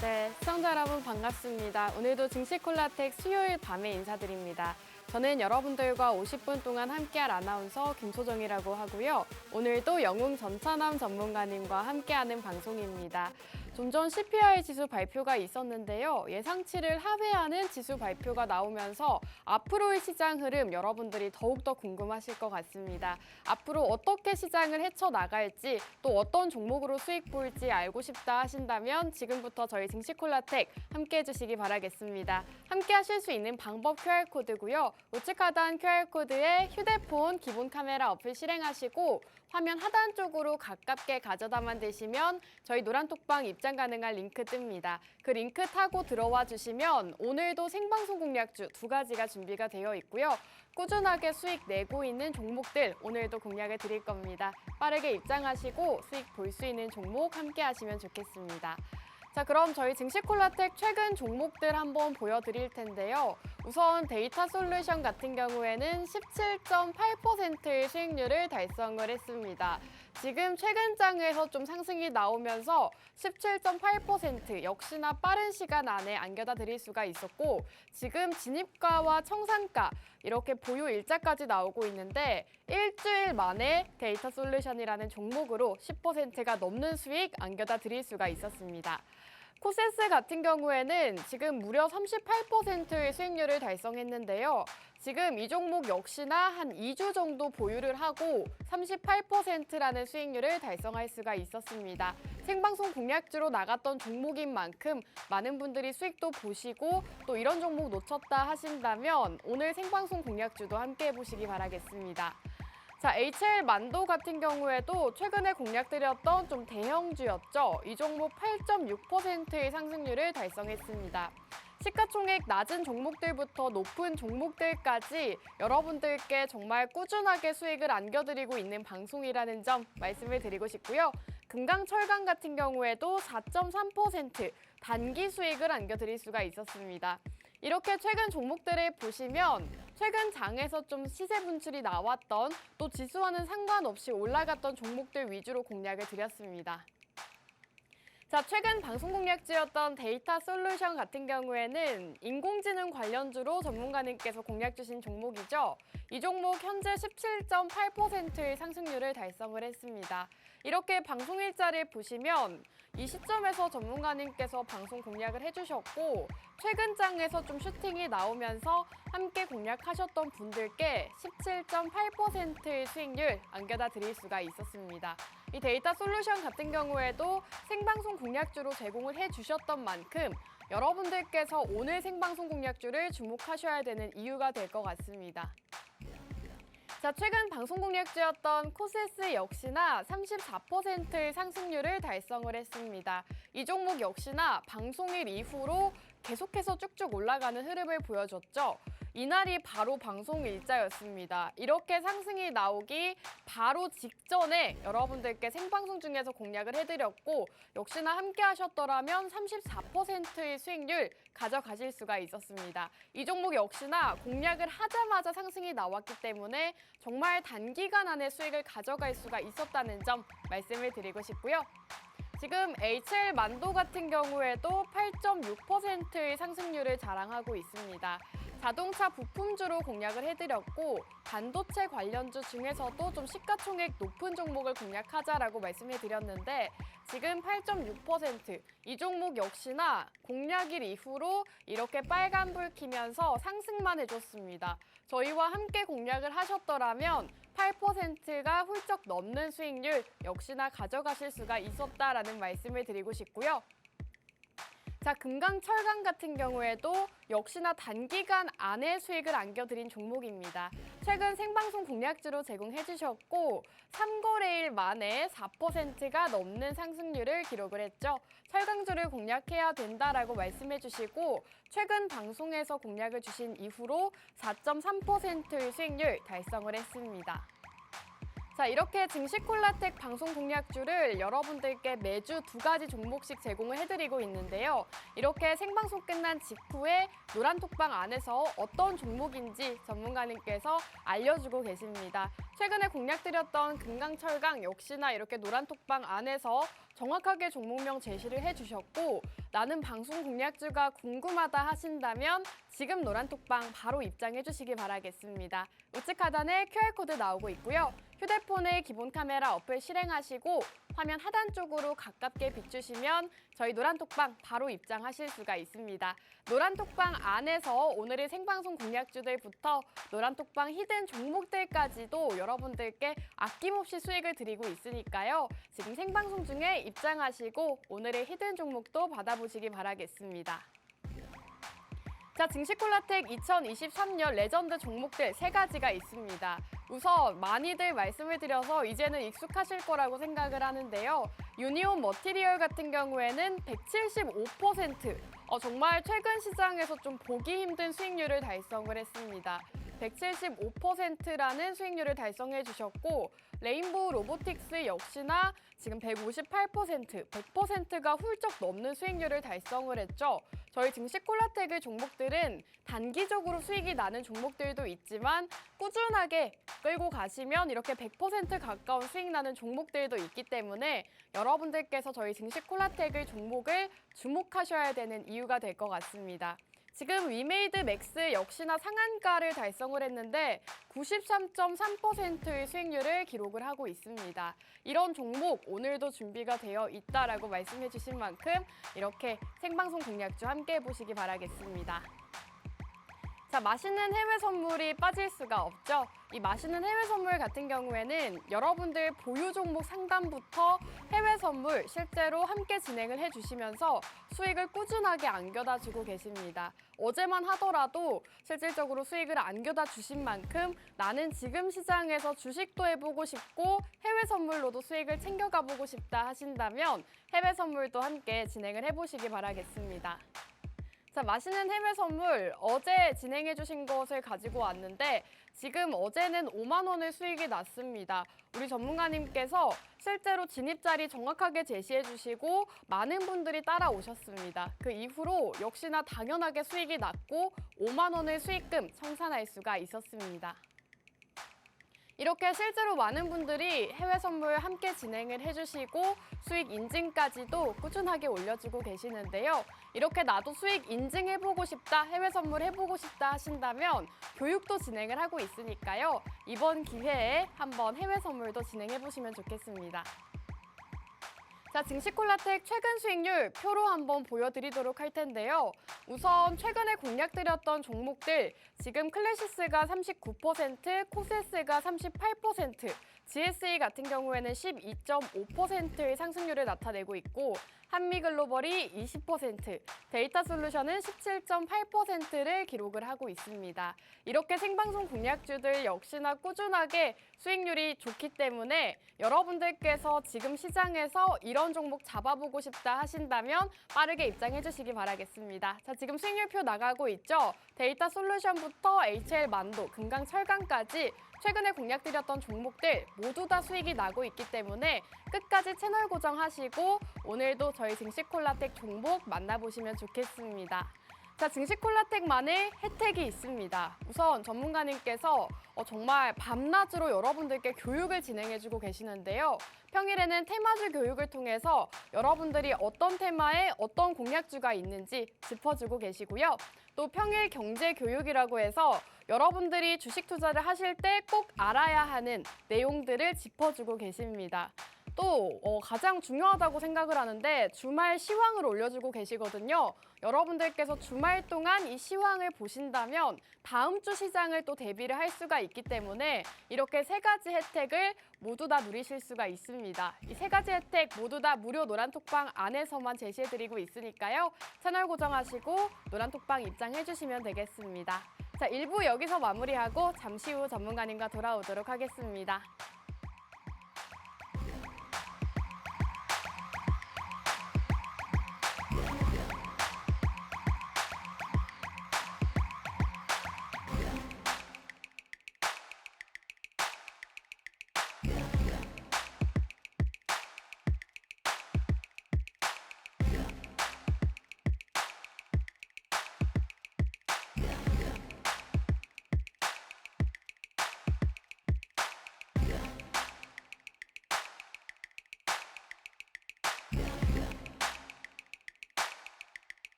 네, 시청자 여러분 반갑습니다. 오늘도 증시콜라텍 수요일 밤에 인사드립니다. 저는 여러분들과 50분 동안 함께할 아나운서 김소정이라고 하고요. 오늘도 영웅 전찬남 전문가님과 함께하는 방송입니다. 좀 전 CPI 지수 발표가 있었는데요. 예상치를 하회하는 지수 발표가 나오면서 앞으로의 시장 흐름 여러분들이 더욱더 궁금하실 것 같습니다. 앞으로 어떻게 시장을 헤쳐나갈지 또 어떤 종목으로 수익 볼지 알고 싶다 하신다면 지금부터 저희 증시콜라텍 함께해 주시기 바라겠습니다. 함께 하실 수 있는 방법 QR코드고요. 우측 하단 QR코드에 휴대폰 기본 카메라 어플 실행하시고 화면 하단 쪽으로 가깝게 가져다만 대시면 저희 노란톡방 입장 가능한 링크 뜹니다. 그 링크 타고 들어와 주시면 오늘도 생방송 공략주 두 가지가 준비가 되어 있고요. 꾸준하게 수익 내고 있는 종목들 오늘도 공략을 드릴 겁니다. 빠르게 입장하시고 수익 볼 수 있는 종목 함께 하시면 좋겠습니다. 자, 그럼 저희 증시콜라텍 최근 종목들 한번 보여드릴 텐데요. 우선 데이터 솔루션 같은 경우에는 17.8%의 수익률을 달성을 했습니다. 지금 최근 장에서 좀 상승이 나오면서 17.8% 역시나 빠른 시간 안에 안겨다 드릴 수가 있었고 지금 진입가와 청산가 이렇게 보유 일자까지 나오고 있는데 일주일 만에 데이터 솔루션이라는 종목으로 10%가 넘는 수익 안겨다 드릴 수가 있었습니다. 코세스 같은 경우에는 지금 무려 38%의 수익률을 달성했는데요. 지금 이 종목 역시나 한 2주 정도 보유를 하고 38%라는 수익률을 달성할 수가 있었습니다. 생방송 공략주로 나갔던 종목인 만큼 많은 분들이 수익도 보시고 또 이런 종목 놓쳤다 하신다면 오늘 생방송 공략주도 함께 해보시기 바라겠습니다. 자, HL만도 같은 경우에도 최근에 공략드렸던 좀 대형주였죠. 이 종목 8.6%의 상승률을 달성했습니다. 시가총액 낮은 종목들부터 높은 종목들까지 여러분들께 정말 꾸준하게 수익을 안겨드리고 있는 방송이라는 점 말씀을 드리고 싶고요. 금강철강 같은 경우에도 4.3% 단기 수익을 안겨드릴 수가 있었습니다. 이렇게 최근 종목들을 보시면 최근 장에서 좀 시세 분출이 나왔던 또 지수와는 상관없이 올라갔던 종목들 위주로 공략을 드렸습니다. 자, 최근 방송 공략주였던 데이터 솔루션 같은 경우에는 인공지능 관련주로 전문가님께서 공략 주신 종목이죠. 이 종목 현재 17.8%의 상승률을 달성을 했습니다. 이렇게 방송 일자를 보시면 이 시점에서 전문가님께서 방송 공략을 해주셨고 최근 장에서 좀 슈팅이 나오면서 함께 공략하셨던 분들께 17.8%의 수익률 안겨다 드릴 수가 있었습니다. 이 데이터 솔루션 같은 경우에도 생방송 공략주로 제공을 해주셨던 만큼 여러분들께서 오늘 생방송 공략주를 주목하셔야 되는 이유가 될 것 같습니다. 자, 최근 방송 공략주였던 코세스 역시나 34%의 상승률을 달성을 했습니다. 이 종목 역시나 방송일 이후로 계속해서 쭉쭉 올라가는 흐름을 보여줬죠. 이날이 바로 방송 일자였습니다. 이렇게 상승이 나오기 바로 직전에 여러분들께 생방송 중에서 공략을 해드렸고 역시나 함께 하셨더라면 34%의 수익률 가져가실 수가 있었습니다. 이 종목 역시나 공략을 하자마자 상승이 나왔기 때문에 정말 단기간 안에 수익을 가져갈 수가 있었다는 점 말씀을 드리고 싶고요. 지금 HL만도 같은 경우에도 8.6%의 상승률을 자랑하고 있습니다. 자동차 부품주로 공략을 해드렸고 반도체 관련주 중에서도 좀 시가총액 높은 종목을 공략하자라고 말씀해드렸는데 지금 8.6%, 이 종목 역시나 공략일 이후로 이렇게 빨간불 켜면서 상승만 해줬습니다. 저희와 함께 공략을 하셨더라면 8%가 훌쩍 넘는 수익률 역시나 가져가실 수가 있었다라는 말씀을 드리고 싶고요. 자, 금강철강 같은 경우에도 역시나 단기간 안에 수익을 안겨드린 종목입니다. 최근 생방송 공략주로 제공해 주셨고 3거래일 만에 4%가 넘는 상승률을 기록을 했죠. 철강주를 공략해야 된다라고 말씀해 주시고 최근 방송에서 공략을 주신 이후로 4.3%의 수익률 달성을 했습니다. 자, 이렇게 증시 콜라텍 방송 공략주를 여러분들께 매주 2가지 종목씩 제공을 해드리고 있는데요. 이렇게 생방송 끝난 직후에 노란톡방 안에서 어떤 종목인지 전문가님께서 알려주고 계십니다. 최근에 공략드렸던 금강철강 역시나 이렇게 노란톡방 안에서 정확하게 종목명 제시를 해주셨고, 나는 방송 공략주가 궁금하다 하신다면 지금 노란톡방 바로 입장해 주시기 바라겠습니다. 우측 하단에 QR코드 나오고 있고요. 휴대폰에 기본 카메라 어플 실행하시고 화면 하단 쪽으로 가깝게 비추시면 저희 노란톡방 바로 입장하실 수가 있습니다. 노란톡방 안에서 오늘의 생방송 공략주들부터 노란톡방 히든 종목들까지도 여러분들께 아낌없이 수익을 드리고 있으니까요. 지금 생방송 중에 입장하시고 오늘의 히든 종목도 받아보시기 바라겠습니다. 자, 증시콜라텍 2023년 레전드 종목들 3가지가 있습니다. 우선 많이들 말씀을 드려서 이제는 익숙하실 거라고 생각을 하는데요. 유니온 머티리얼 같은 경우에는 175%, 정말 최근 시장에서 좀 보기 힘든 수익률을 달성을 했습니다. 175%라는 수익률을 달성해 주셨고, 레인보우 로보틱스 역시나 지금 158%, 100%가 훌쩍 넘는 수익률을 달성을 했죠. 저희 증시콜라텍의 종목들은 단기적으로 수익이 나는 종목들도 있지만 꾸준하게 끌고 가시면 이렇게 100% 가까운 수익 나는 종목들도 있기 때문에 여러분들께서 저희 증시콜라텍의 종목을 주목하셔야 되는 이유가 될 것 같습니다. 지금 위메이드 맥스 역시나 상한가를 달성을 했는데 93.3%의 수익률을 기록을 하고 있습니다. 이런 종목 오늘도 준비가 되어 있다라고 말씀해 주신 만큼 이렇게 생방송 공략주 함께 해보시기 바라겠습니다. 자, 맛있는 해외 선물이 빠질 수가 없죠. 이 맛있는 해외 선물 같은 경우에는 여러분들 보유 종목 상담부터 해외 선물 실제로 함께 진행을 해주시면서 수익을 꾸준하게 안겨다 주고 계십니다. 어제만 하더라도 실질적으로 수익을 안겨다 주신 만큼 나는 지금 시장에서 주식도 해보고 싶고 해외 선물로도 수익을 챙겨가 보고 싶다 하신다면 해외 선물도 함께 진행을 해보시기 바라겠습니다. 자, 맛있는 해외 선물 어제 진행해 주신 것을 가지고 왔는데 지금 어제는 5만 원의 수익이 났습니다. 우리 전문가님께서 실제로 진입자리 정확하게 제시해 주시고 많은 분들이 따라오셨습니다. 그 이후로 역시나 당연하게 수익이 났고 5만 원의 수익금 청산할 수가 있었습니다. 이렇게 실제로 많은 분들이 해외 선물 함께 진행을 해주시고 수익 인증까지도 꾸준하게 올려주고 계시는데요. 이렇게 나도 수익 인증해보고 싶다, 해외 선물 해보고 싶다 하신다면 교육도 진행을 하고 있으니까요. 이번 기회에 한번 해외 선물도 진행해보시면 좋겠습니다. 자, 증시콜라텍 최근 수익률 표로 한번 보여드리도록 할 텐데요. 우선 최근에 공략드렸던 종목들, 지금 클래시스가 39%, 코세스가 38%, GSE 같은 경우에는 12.5%의 상승률을 나타내고 있고 한미글로벌이 20%, 데이터솔루션은 17.8%를 기록을 하고 있습니다. 이렇게 생방송 공략주들 역시나 꾸준하게 수익률이 좋기 때문에 여러분들께서 지금 시장에서 이런 종목 잡아보고 싶다 하신다면 빠르게 입장해 주시기 바라겠습니다. 자, 지금 수익률표 나가고 있죠? 데이터솔루션부터 HL만도, 금강철강까지 최근에 공략드렸던 종목들 모두 다 수익이 나고 있기 때문에 끝까지 채널 고정하시고 오늘도 저희 증시콜라텍 종목 만나보시면 좋겠습니다. 자, 증시콜라텍만의 혜택이 있습니다. 우선 전문가님께서 정말 밤낮으로 여러분들께 교육을 진행해주고 계시는데요. 평일에는 테마주 교육을 통해서 여러분들이 어떤 테마에 어떤 공략주가 있는지 짚어주고 계시고요. 또 평일 경제 교육이라고 해서 여러분들이 주식 투자를 하실 때 꼭 알아야 하는 내용들을 짚어주고 계십니다. 또 가장 중요하다고 생각을 하는데 주말 시황을 올려주고 계시거든요. 여러분들께서 주말 동안 이 시황을 보신다면 다음 주 시장을 또 대비를 할 수가 있기 때문에 이렇게 3가지 혜택을 모두 다 누리실 수가 있습니다. 이 3가지 혜택 모두 다 무료 노란톡방 안에서만 제시해드리고 있으니까요. 채널 고정하시고 노란톡방 입장해주시면 되겠습니다. 자, 1부 여기서 마무리하고 잠시 후 전문가님과 돌아오도록 하겠습니다.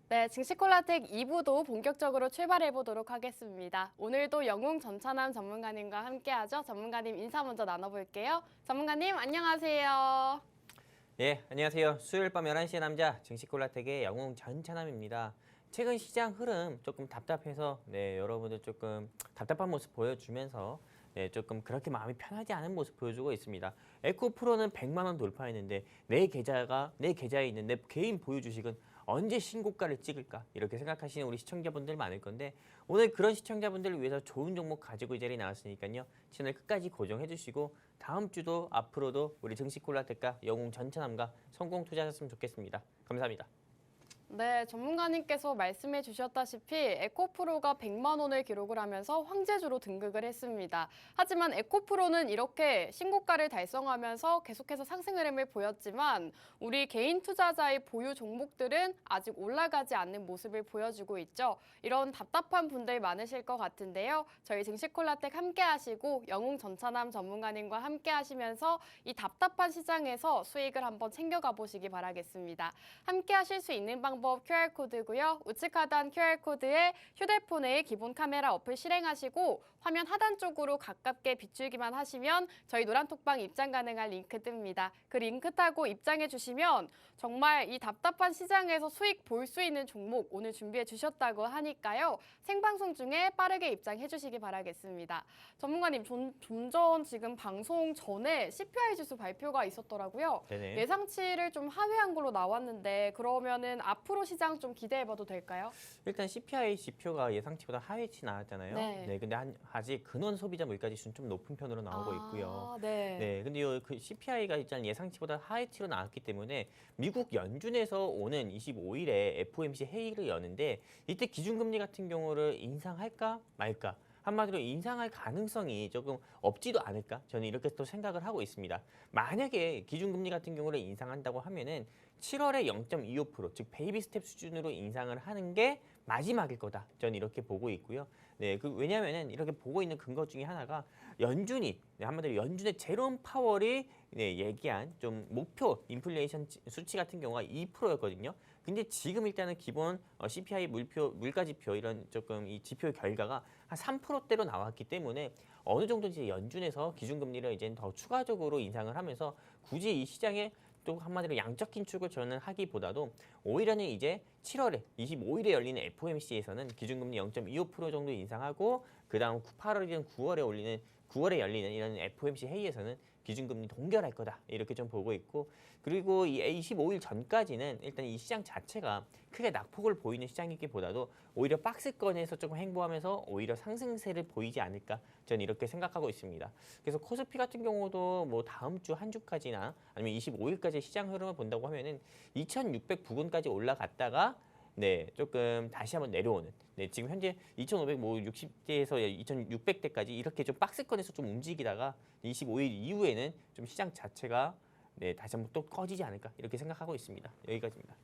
네, 증시콜라텍 2부도 본격적으로 출발해 보도록 하겠습니다. 오늘도 영웅 전찬남 전문가님과 함께하죠. 전문가님 인사 먼저 나눠볼게요. 전문가님 안녕하세요. 예, 안녕하세요. 수요일 밤 11시의 남자 증시콜라텍의 영웅 전찬남입니다. 최근 시장 흐름 조금 답답해서 여러분들 조금 답답한 모습 보여주면서 조금 그렇게 마음이 편하지 않은 모습 보여주고 있습니다. 에코프로는 100만 원 돌파했는데 내 계좌에 있는 내 개인 보유 주식은 언제 신고가를 찍을까 이렇게 생각하시는 우리 시청자분들 많을 건데 오늘 그런 시청자분들을 위해서 좋은 종목 가지고 이 자리에 나왔으니까요. 채널 끝까지 고정해 주시고 다음 주도 앞으로도 우리 증시콜라텍과 영웅 전찬남과 성공 투자하셨으면 좋겠습니다. 감사합니다. 네, 전문가님께서 말씀해 주셨다시피 에코프로가 100만 원을 기록을 하면서 황제주로 등극을 했습니다. 하지만 에코프로는 이렇게 신고가를 달성하면서 계속해서 상승 흐름을 보였지만 우리 개인 투자자의 보유 종목들은 아직 올라가지 않는 모습을 보여주고 있죠. 이런 답답한 분들 많으실 것 같은데요. 저희 증시콜라텍 함께 하시고 영웅 전찬남 전문가님과 함께 하시면서 이 답답한 시장에서 수익을 한번 챙겨가 보시기 바라겠습니다. 함께 하실 수 있는 방법 QR코드고요. 우측 하단 QR코드에 휴대폰의 기본 카메라 어플 실행하시고 화면 하단 쪽으로 가깝게 비추기만 하시면 저희 노란톡방 입장 가능한 링크 뜹니다. 그 링크 타고 입장해 주시면 정말 이 답답한 시장에서 수익 볼 수 있는 종목 오늘 준비해 주셨다고 하니까요. 생방송 중에 빠르게 입장해 주시기 바라겠습니다. 전문가님, 좀 전 지금 방송 전에 CPI 지수 발표가 있었더라고요. 네네. 예상치를 좀 하회한 걸로 나왔는데 그러면은 앞으로 시장 좀 기대해봐도 될까요? 일단 CPI 지표가 예상치보다 하회치 나왔잖아요. 네. 근데 아직 근원 소비자 물가 지수는 좀 높은 편으로 나오고 있고요. 네. 근데 그 CPI가 일단 예상치보다 하회치로 나왔기 때문에 미국 연준에서 오는 25일에 FOMC 회의를 여는데 이때 기준금리 같은 경우를 인상할까 말까? 한마디로 인상할 가능성이 조금 없지도 않을까? 저는 이렇게 또 생각을 하고 있습니다. 만약에 기준금리 같은 경우를 인상한다고 하면은 7월에 0.25%, 즉 베이비 스텝 수준으로 인상을 하는 게 마지막일 거다. 저는 이렇게 보고 있고요. 왜냐하면은 이렇게 보고 있는 근거 중에 하나가 연준이 한마디로 연준의 제롬 파월이 얘기한 좀 목표 인플레이션 수치 같은 경우가 2%였거든요. 근데 지금 일단은 기본 CPI 물가 지표 이런 조금 이 지표 결과가 한 3%대로 나왔기 때문에 어느 정도 이제 연준에서 기준금리를 이제 더 추가적으로 인상을 하면서 굳이 이 시장에 또 한마디로 양적 긴축을 저는 하기보다도 오히려는 이제 7월에 25일에 열리는 FOMC에서는 기준금리 0.25% 정도 인상하고 그다음 8월이든 9월에 열리는 이런 FOMC 회의에서는 기준금리 동결할 거다 이렇게 좀 보고 있고 그리고 이 25일 전까지는 일단 이 시장 자체가 크게 낙폭을 보이는 시장이기보다도 오히려 박스권에서 조금 행보하면서 오히려 상승세를 보이지 않을까 저는 이렇게 생각하고 있습니다. 그래서 코스피 같은 경우도 뭐 다음 주 한 주까지나 아니면 25일까지 시장 흐름을 본다고 하면은 2,600 부근까지 올라갔다가 조금 다시 한번 내려오는. 지금 현재 2,500 뭐 60대에서 2,600대까지 이렇게 좀 박스권에서 좀 움직이다가 25일 이후에는 좀 시장 자체가 다시 한번 또 꺼지지 않을까 이렇게 생각하고 있습니다. 여기까지입니다.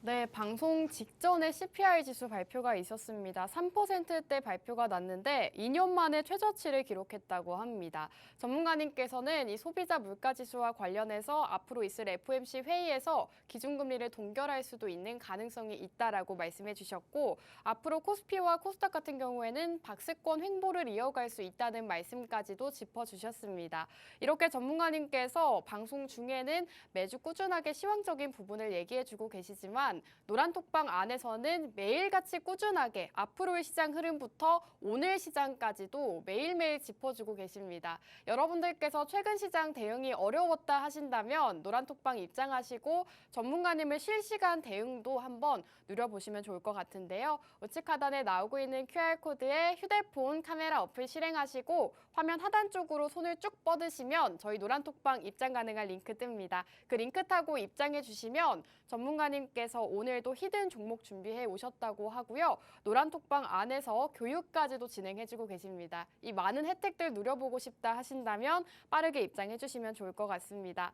네, 방송 직전에 CPI 지수 발표가 있었습니다. 3%대 발표가 났는데 2년 만에 최저치를 기록했다고 합니다. 전문가님께서는 이 소비자 물가 지수와 관련해서 앞으로 있을 FOMC 회의에서 기준금리를 동결할 수도 있는 가능성이 있다라고 말씀해 주셨고 앞으로 코스피와 코스닥 같은 경우에는 박스권 횡보를 이어갈 수 있다는 말씀까지도 짚어주셨습니다. 이렇게 전문가님께서 방송 중에는 매주 꾸준하게 시황적인 부분을 얘기해주고 계시지만 노란톡방 안에서는 매일같이 꾸준하게 앞으로의 시장 흐름부터 오늘 시장까지도 매일매일 짚어주고 계십니다. 여러분들께서 최근 시장 대응이 어려웠다 하신다면 노란톡방 입장하시고 전문가님의 실시간 대응도 한번 누려보시면 좋을 것 같은데요. 우측 하단에 나오고 있는 QR코드에 휴대폰 카메라 어플 실행하시고 화면 하단 쪽으로 손을 쭉 뻗으시면 저희 노란톡방 입장 가능한 링크 뜹니다. 그 링크 타고 입장해 주시면 전문가님께서 오늘도 히든 종목 준비해 오셨다고 하고요. 노란톡방 안에서 교육까지도 진행해주고 계십니다. 이 많은 혜택들 누려보고 싶다 하신다면 빠르게 입장해 주시면 좋을 것 같습니다.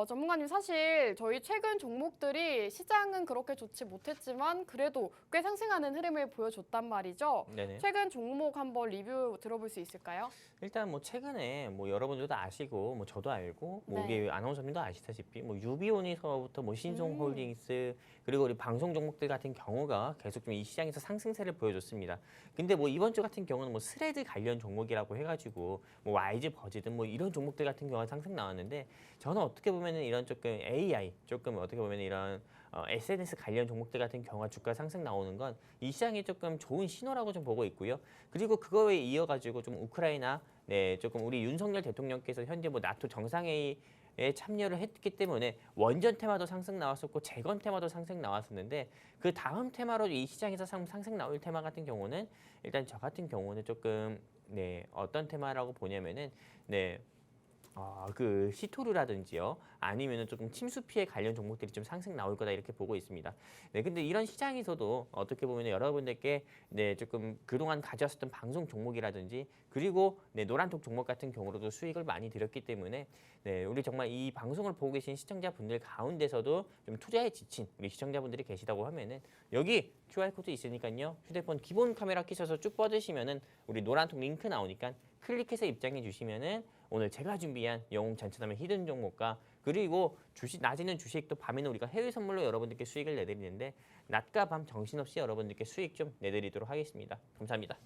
전문가님 사실 저희 최근 종목들이 시장은 그렇게 좋지 못했지만 그래도 꽤 상승하는 흐름을 보여줬단 말이죠. 네네. 최근 종목 한번 리뷰 들어볼 수 있을까요? 일단 뭐 최근에 뭐 여러분들도 아시고 뭐 저도 알고 뭐 네. 우리 아나운서님도 아시다시피 뭐 유비온에서부터 뭐 신송홀딩스 그리고 우리 방송 종목들 같은 경우가 계속 좀 이 시장에서 상승세를 보여줬습니다. 근데 뭐 이번 주 같은 경우는 뭐 스레드 관련 종목이라고 해가지고 뭐 와이즈 버즈든 뭐 이런 종목들 같은 경우는 상승 나왔는데 저는 어떻게 보면은 이런 조금 AI 조금 어떻게 보면 이런 SNS 관련 종목들 같은 경우가 주가 상승 나오는 건 이 시장이 조금 좋은 신호라고 좀 보고 있고요. 그리고 그거에 이어가지고 좀 우크라이나 조금 우리 윤석열 대통령께서 현재 뭐 나토 정상회의에 참여를 했기 때문에 원전 테마도 상승 나왔었고 재건 테마도 상승 나왔었는데 그 다음 테마로 이 시장에서 상승 나올 테마 같은 경우는 일단 저 같은 경우는 조금 어떤 테마라고 보냐면은 그 시토류라든지요. 아니면은 조금 침수 피해 관련 종목들이 좀 상승 나올 거다 이렇게 보고 있습니다. 근데 이런 시장에서도 어떻게 보면 여러분들께 조금 그동안 가져왔었던 방송 종목이라든지 그리고 노란톡 종목 같은 경우로도 수익을 많이 드렸기 때문에 우리 정말 이 방송을 보고 계신 시청자분들 가운데서도 좀 투자에 지친 우리 시청자분들이 계시다고 하면은 여기 QR코드 있으니까요. 휴대폰 기본 카메라 끼셔서 쭉 뻗으시면은 우리 노란톡 링크 나오니까 클릭해서 입장해 주시면은 오늘 제가 준비한 영웅 전천함의 히든 종목과 그리고 낮에는 주식도 밤에는 우리가 해외 선물로 여러분들께 수익을 내드리는데 낮과 밤 정신없이 여러분들께 수익 좀 내드리도록 하겠습니다. 감사합니다.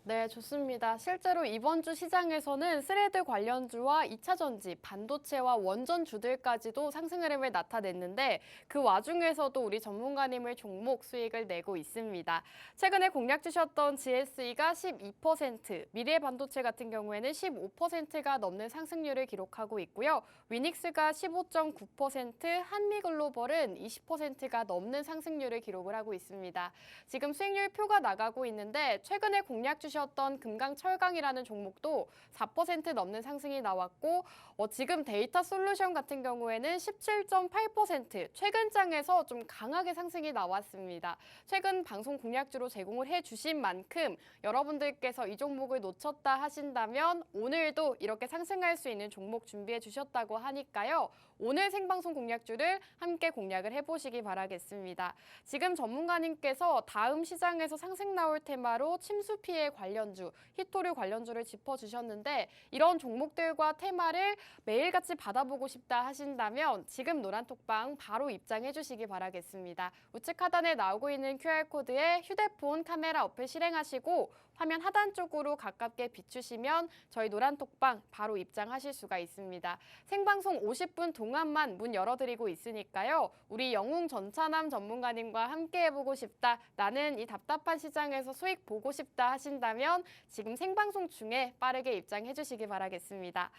네, 좋습니다. 실제로 이번 주 시장에서는 스레드 관련주와 2차 전지, 반도체와 원전주들까지도 상승 흐름을 나타냈는데 그 와중에서도 우리 전문가님의 종목 수익을 내고 있습니다. 최근에 공략 주셨던 GSE가 12%, 미래반도체 같은 경우에는 15%가 넘는 상승률을 기록하고 있고요. 위닉스가 15.9%, 한미글로벌은 20%가 넘는 상승률을 기록을 하고 있습니다. 지금 수익률 표가 나가고 있는데 최근에 공략 주셨던 금강철강이라는 종목도 4% 넘는 상승이 나왔고 지금 데이터 솔루션 같은 경우에는 17.8% 최근 장에서 좀 강하게 상승이 나왔습니다. 최근 방송 공략주로 제공을 해주신 만큼 여러분들께서 이 종목을 놓쳤다 하신다면 오늘도 이렇게 상승할 수 있는 종목 준비해 주셨다고 하니까요. 오늘 생방송 공략주를 함께 공략을 해보시기 바라겠습니다. 지금 전문가님께서 다음 시장에서 상승 나올 테마로 침수 피해 관련주, 히토류 관련주를 짚어주셨는데 이런 종목들과 테마를 매일같이 받아보고 싶다 하신다면 지금 노란톡방 바로 입장해 주시기 바라겠습니다. 우측 하단에 나오고 있는 QR코드에 휴대폰 카메라 어플 실행하시고 화면 하단 쪽으로 가깝게 비추시면 저희 노란톡방 바로 입장하실 수가 있습니다. 생방송 50분 동안만 문 열어드리고 있으니까요. 우리 영웅 전찬함 전문가님과 함께 해보고 싶다. 나는 이 답답한 시장에서 수익 보고 싶다 하신다면 지금 생방송 중에 빠르게 입장해 주시기 바라겠습니다.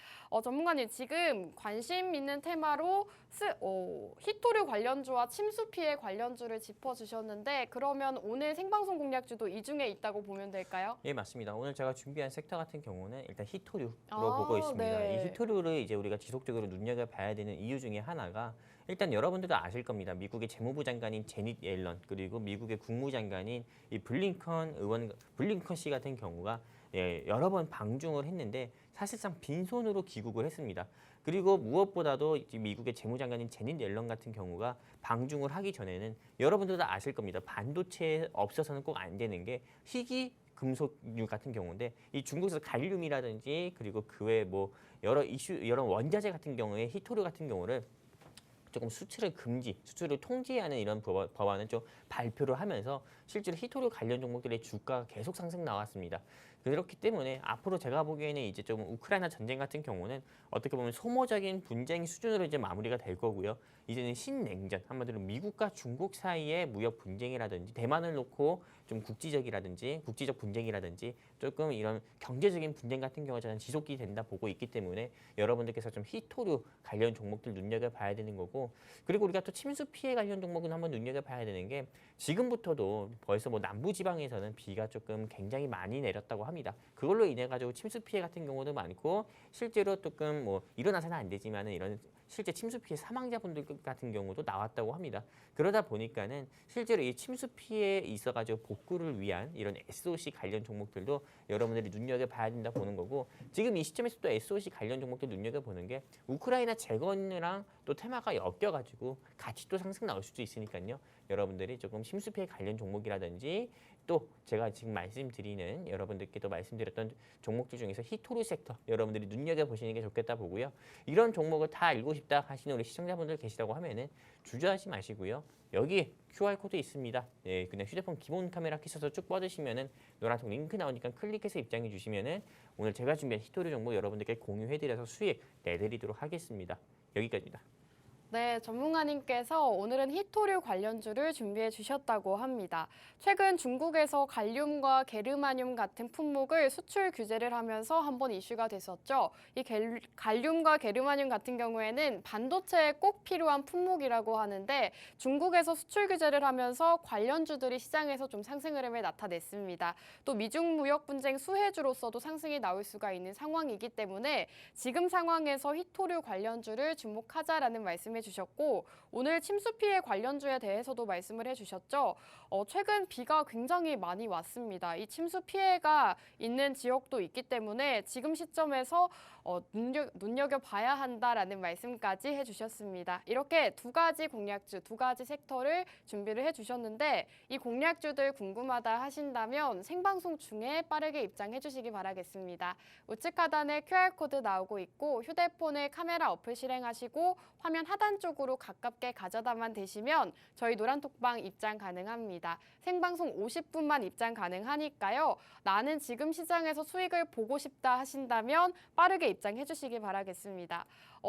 전문가님 지금 관심 있는 테마로 히토류 관련주와 침수 피해 관련주를 짚어주셨는데 그러면 오늘 생방송 공략주도 이 중에 있다고 보면 될까요? 예, 맞습니다. 오늘 제가 준비한 섹터 같은 경우는 일단 히토류로 보고 있습니다. 네. 이 히토류를 이제 우리가 지속적으로 눈여겨봐야 되는 이유 중에 하나가 일단 여러분들도 아실 겁니다. 미국의 재무부 장관인 제닛 옐런 그리고 미국의 국무장관인 이 블링컨 씨 같은 경우가 여러 번 방중을 했는데 사실상 빈손으로 귀국을 했습니다. 그리고 무엇보다도 미국의 재무장관인 제닛 옐런 같은 경우가 방중을 하기 전에는 여러분들도 아실 겁니다. 반도체에 없어서는 꼭 안 되는 게 희귀 금속류 같은 경우인데 이 중국에서 갈륨이라든지 그리고 그 외에 뭐 여러 원자재 같은 경우에 히토류 같은 경우를 조금 수출을 금지, 수출을 통제하는 이런 법안을 좀 발표를 하면서 실제로 히토류 관련 종목들의 주가가 계속 상승 나왔습니다. 그렇기 때문에 앞으로 제가 보기에는 이제 좀 우크라이나 전쟁 같은 경우는 어떻게 보면 소모적인 분쟁 수준으로 이제 마무리가 될 거고요. 이제는 신냉전, 한마디로 미국과 중국 사이의 무역 분쟁이라든지 대만을 놓고 좀 국지적 분쟁이라든지 조금 이런 경제적인 분쟁 같은 경우가 저는 지속이 된다 보고 있기 때문에 여러분들께서 좀 히토류 관련 종목들 눈여겨봐야 되는 거고 그리고 우리가 또 침수 피해 관련 종목은 한번 눈여겨봐야 되는 게 지금부터도 벌써 뭐 남부지방에서는 비가 조금 굉장히 많이 내렸다고 합니다. 그걸로 인해 가지고 침수 피해 같은 경우도 많고 실제로 조금 뭐 일어나서는 안 되지만은 이런 실제 침수 피해 사망자분들 같은 경우도 나왔다고 합니다. 그러다 보니까는 실제로 이 침수 피해에 있어가지고 복구를 위한 이런 SOC 관련 종목들도 여러분들이 눈여겨봐야 된다 보는 거고 지금 이 시점에서 또 SOC 관련 종목들 눈여겨보는 게 우크라이나 재건이랑 또 테마가 엮여가지고 같이 또 상승 나올 수도 있으니까요. 여러분들이 조금 심수피해 관련 종목이라든지 또 제가 지금 말씀드리는 여러분들께도 말씀드렸던 종목들 중에서 히토류 섹터 여러분들이 눈여겨보시는 게 좋겠다 보고요. 이런 종목을 다 알고 싶다 하시는 우리 시청자분들 계시다고 하면은 주저하지 마시고요. 여기 QR코드 있습니다. 네, 그냥 휴대폰 기본 카메라 켜셔서 쭉 뻗으시면은 노란색 링크 나오니까 클릭해서 입장해 주시면은 오늘 제가 준비한 히토류 종목 여러분들께 공유해드려서 수익 내드리도록 하겠습니다. 여기까지입니다. 네, 전문가님께서 오늘은 히토류 관련주를 준비해 주셨다고 합니다. 최근 중국에서 갈륨과 게르마늄 같은 품목을 수출 규제를 하면서 한번 이슈가 됐었죠. 이 갈륨과 게르마늄 같은 경우에는 반도체에 꼭 필요한 품목이라고 하는데 중국에서 수출 규제를 하면서 관련주들이 시장에서 좀 상승 흐름을 나타냈습니다. 또 미중 무역 분쟁 수혜주로서도 상승이 나올 수가 있는 상황이기 때문에 지금 상황에서 히토류 관련주를 주목하자라는 말씀을 주셨고 오늘 침수 피해 관련주에 대해서도 말씀을 해주셨죠. 최근 비가 굉장히 많이 왔습니다. 이 침수 피해가 있는 지역도 있기 때문에 지금 시점에서 눈여겨봐야 한다라는 말씀까지 해주셨습니다. 이렇게 두 가지 공략주, 두 가지 섹터를 준비를 해주셨는데 이 공략주들 궁금하다 하신다면 생방송 중에 빠르게 입장해 주시기 바라겠습니다. 우측 하단에 QR코드 나오고 있고 휴대폰에 카메라 어플 실행하시고 화면 하단 쪽으로 가깝게 가져다만 대시면 저희 노란톡방 입장 가능합니다. 생방송 50분만 입장 가능하니까요. 나는 지금 시장에서 수익을 보고 싶다 하신다면 빠르게 입장해 주시기 바라겠습니다.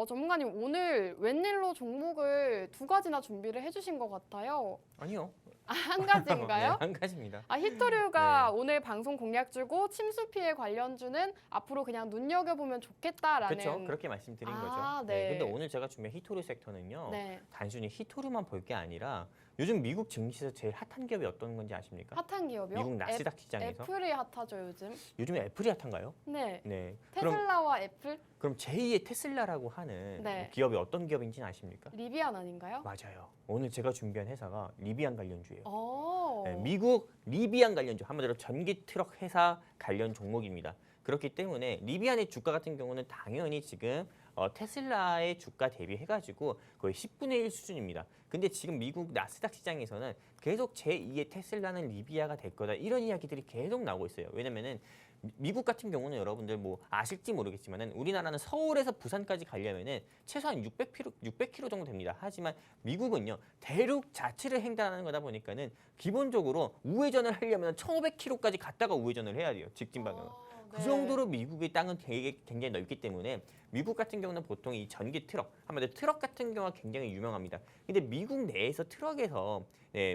전문가님 오늘 웬일로 종목을 두 가지나 준비를 해주신 것 같아요. 아니요. 한 가지인가요? 네, 한 가지입니다. 히토류가 네. 오늘 방송 공략주고 침수 피해 관련주는 앞으로 그냥 눈여겨보면 좋겠다라는. 그렇죠. 그렇게 말씀드린 거죠. 네. 근데 오늘 제가 준비한 히토류 섹터는요. 네. 단순히 히토류만 볼 게 아니라 요즘 미국 증시에서 제일 핫한 기업이 어떤 건지 아십니까? 핫한 기업이요? 미국 나스닥 시장에서. 애플이 핫하죠 요즘. 요즘에 애플이 핫한가요? 네. 네. 테슬라와 애플? 그럼 제2의 테슬라라고 하는 네. 기업이 어떤 기업인지는 아십니까? 리비안 아닌가요? 맞아요. 오늘 제가 준비한 회사가 리비안 관련주예요. 오. 네, 미국 리비안 관련주, 한마디로 전기 트럭 회사 관련 종목입니다. 그렇기 때문에 리비안의 주가 같은 경우는 당연히 지금 테슬라의 주가 대비해가지고 거의 10분의 1 수준입니다. 근데 지금 미국 나스닥 시장에서는 계속 제2의 테슬라는 리비아가 될 거다 이런 이야기들이 계속 나오고 있어요. 왜냐면은 미국 같은 경우는 여러분들 뭐 아실지 모르겠지만은 우리나라는 서울에서 부산까지 가려면은 최소한 600km 정도 됩니다. 하지만 미국은요 대륙 자체를 횡단하는 거다 보니까는 기본적으로 우회전을 하려면 1,500km까지 갔다가 우회전을 해야 돼요. 직진 방향으로. 그 정도로 미국의 땅은 되게 굉장히 넓기 때문에 미국 같은 경우는 보통 이 전기 트럭, 한마디로 트럭 같은 경우가 굉장히 유명합니다. 근데 미국 내에서 트럭에서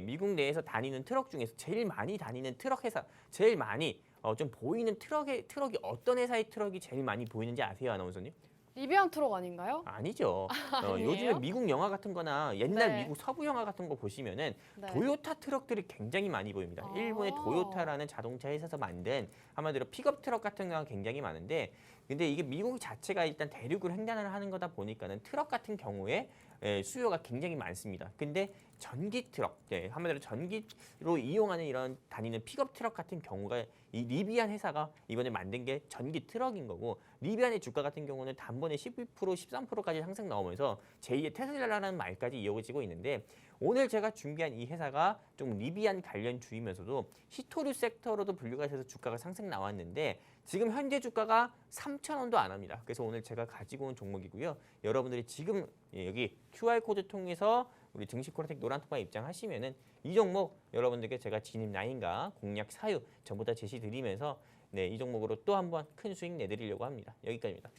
미국 내에서 다니는 트럭 중에서 제일 많이 다니는 트럭 회사, 제일 많이 좀 보이는 트럭이 어떤 회사의 트럭이 제일 많이 보이는지 아세요, 아나운서님? 리비안 트럭 아닌가요? 아니죠. 아니에요? 요즘에 미국 영화 같은 거나 옛날 네. 미국 서부 영화 같은 거 보시면은 네. 도요타 트럭들이 굉장히 많이 보입니다. 아. 일본의 도요타라는 자동차 회사에서 만든 한마디로 픽업 트럭 같은 경우가 굉장히 많은데 근데 이게 미국 자체가 일단 대륙을 횡단을 하는 거다 보니까는 트럭 같은 경우에 수요가 굉장히 많습니다. 근데 전기 트럭, 한마디로 전기로 이용하는 이런 다니는 픽업 트럭 같은 경우가 이 리비안 회사가 이번에 만든 게 전기 트럭인 거고 리비안의 주가 같은 경우는 단번에 12%, 13%까지 상승 나오면서 제2의 테슬라라는 말까지 이어지고 있는데 오늘 제가 준비한 이 회사가 좀 리비안 관련 주이면서도 히토류 섹터로도 분류가 돼서 주가가 상승 나왔는데 지금 현재 주가가 3,000원도 안 합니다. 그래서 오늘 제가 가지고 온 종목이고요. 여러분들이 지금 여기 QR코드 통해서 우리 증시콜라텍 노란톡방 입장하시면은 이 종목 여러분들께 제가 진입 라인과 공략 사유 전부 다 제시 드리면서 이 종목으로 또 한번 큰 수익 내드리려고 합니다. 여기까지입니다.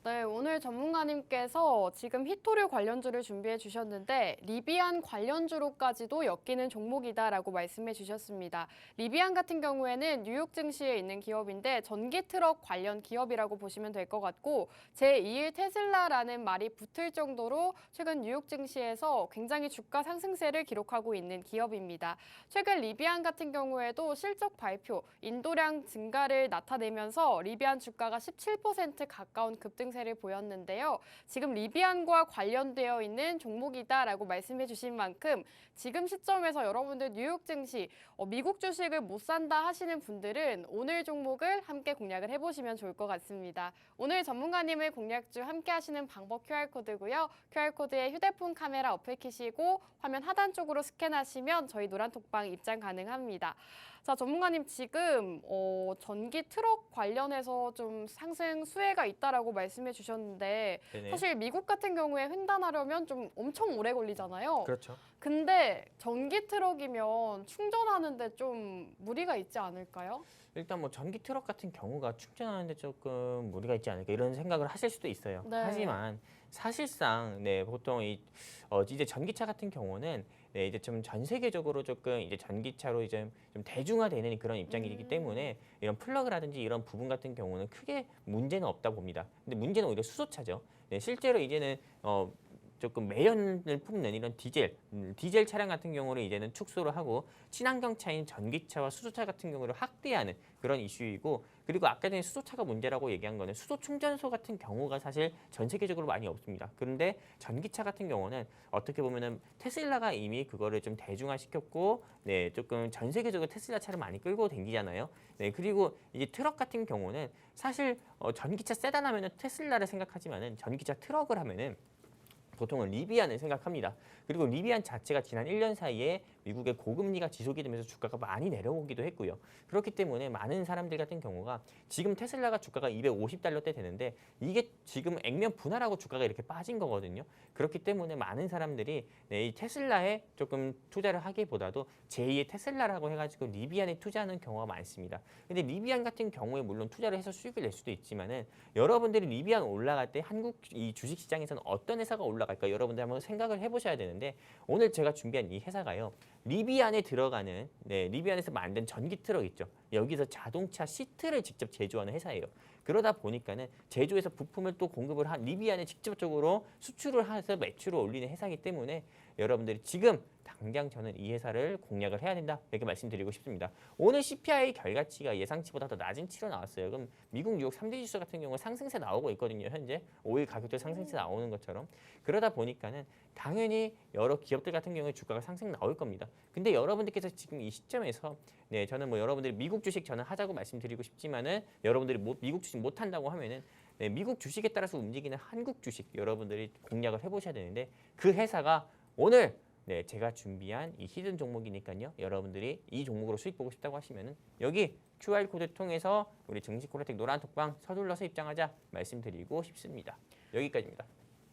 네, 오늘 전문가님께서 지금 히토류 관련주를 준비해 주셨는데 리비안 관련주로까지도 엮이는 종목이다라고 말씀해 주셨습니다. 리비안 같은 경우에는 뉴욕 증시에 있는 기업인데 전기 트럭 관련 기업이라고 보시면 될 것 같고 제2의 테슬라라는 말이 붙을 정도로 최근 뉴욕 증시에서 굉장히 주가 상승세를 기록하고 있는 기업입니다. 최근 리비안 같은 경우에도 실적 발표, 인도량 증가를 나타내면서 리비안 주가가 17% 가까운 급등 급등세를 보였는데요. 지금 리비안과 관련되어 있는 종목이다라고 말씀해 주신 만큼 지금 시점에서 여러분들 뉴욕 증시, 미국 주식을 못 산다 하시는 분들은 오늘 종목을 함께 공략을 해보시면 좋을 것 같습니다. 오늘 전문가님의 공략주 함께 하시는 방법 QR코드고요. QR코드에 휴대폰 카메라 어플 키시고 화면 하단 쪽으로 스캔하시면 저희 노란톡방 입장 가능합니다. 자, 전문가님 지금 전기 트럭 관련해서 좀 상승 수혜가 있다라고 말씀해 주셨는데 네네. 사실 미국 같은 경우에 횡단하려면 좀 엄청 오래 걸리잖아요. 그렇죠. 근데 전기 트럭이면 충전하는데 좀 무리가 있지 않을까요? 일단 뭐 전기 트럭 같은 경우가 충전하는데 조금 무리가 있지 않을까 이런 생각을 하실 수도 있어요. 네. 하지만 사실상 보통 이제 전기차 같은 경우는 이제 좀 전 세계적으로 조금 이제 전기차로 이제 좀 대중화되는 그런 입장이기 때문에 이런 플러그라든지 이런 부분 같은 경우는 크게 문제는 없다 봅니다. 근데 문제는 오히려 수소차죠. 실제로 이제는 조금 매연을 뿜는 이런 디젤 차량 같은 경우를 이제는 축소를 하고 친환경 차인 전기차와 수소차 같은 경우를 확대하는 그런 이슈이고, 그리고 아까 전에 수소차가 문제라고 얘기한 거는 수소 충전소 같은 경우가 사실 전 세계적으로 많이 없습니다. 그런데 전기차 같은 경우는 어떻게 보면은 테슬라가 이미 그거를 좀 대중화시켰고, 조금 전 세계적으로 테슬라 차를 많이 끌고 다니잖아요. 그리고 이제 트럭 같은 경우는 사실 전기차 세단 하면은 테슬라를 생각하지만은 전기차 트럭을 하면은 보통은 리비안을 생각합니다. 그리고 리비안 자체가 지난 1년 사이에 미국의 고금리가 지속이 되면서 주가가 많이 내려오기도 했고요. 그렇기 때문에 많은 사람들 같은 경우가 지금 테슬라가 주가가 250달러대 되는데 이게 지금 액면 분할하고 주가가 이렇게 빠진 거거든요. 그렇기 때문에 많은 사람들이 이 테슬라에 조금 투자를 하기보다도 제2의 테슬라라고 해가지고 리비안에 투자하는 경우가 많습니다. 근데 리비안 같은 경우에 물론 투자를 해서 수익을 낼 수도 있지만은 여러분들이 리비안 올라갈 때 한국 이 주식 시장에서는 어떤 회사가 올라갈까 여러분들 한번 생각을 해보셔야 되는데, 오늘 제가 준비한 이 회사가요. 리비안에 들어가는 리비안에서 만든 전기 트럭 있죠. 여기서 자동차 시트를 직접 제조하는 회사예요. 그러다 보니까는 제조해서 부품을 또 공급을 한 리비안에 직접적으로 수출을 해서 매출을 올리는 회사이기 때문에 여러분들이 지금 당장 저는 이 회사를 공략을 해야 된다 이렇게 말씀드리고 싶습니다. 오늘 CPI 결과치가 예상치보다 더 낮은 치로 나왔어요. 그럼 미국 뉴욕 3대 지수 같은 경우 상승세 나오고 있거든요. 현재 오일 가격도 상승세 나오는 것처럼. 그러다 보니까는 당연히 여러 기업들 같은 경우에 주가가 상승 나올 겁니다. 근데 여러분들께서 지금 이 시점에서 저는 뭐 여러분들이 미국 주식 저는 하자고 말씀드리고 싶지만은 여러분들이 미국 주식 못 한다고 하면은 미국 주식에 따라서 움직이는 한국 주식 여러분들이 공략을 해보셔야 되는데, 그 회사가 오늘 제가 준비한 이 히든 종목이니까요. 여러분들이 이 종목으로 수익 보고 싶다고 하시면은 여기 QR코드 통해서 우리 증시콜라텍 노란톡방 서둘러서 입장하자 말씀드리고 싶습니다. 여기까지입니다.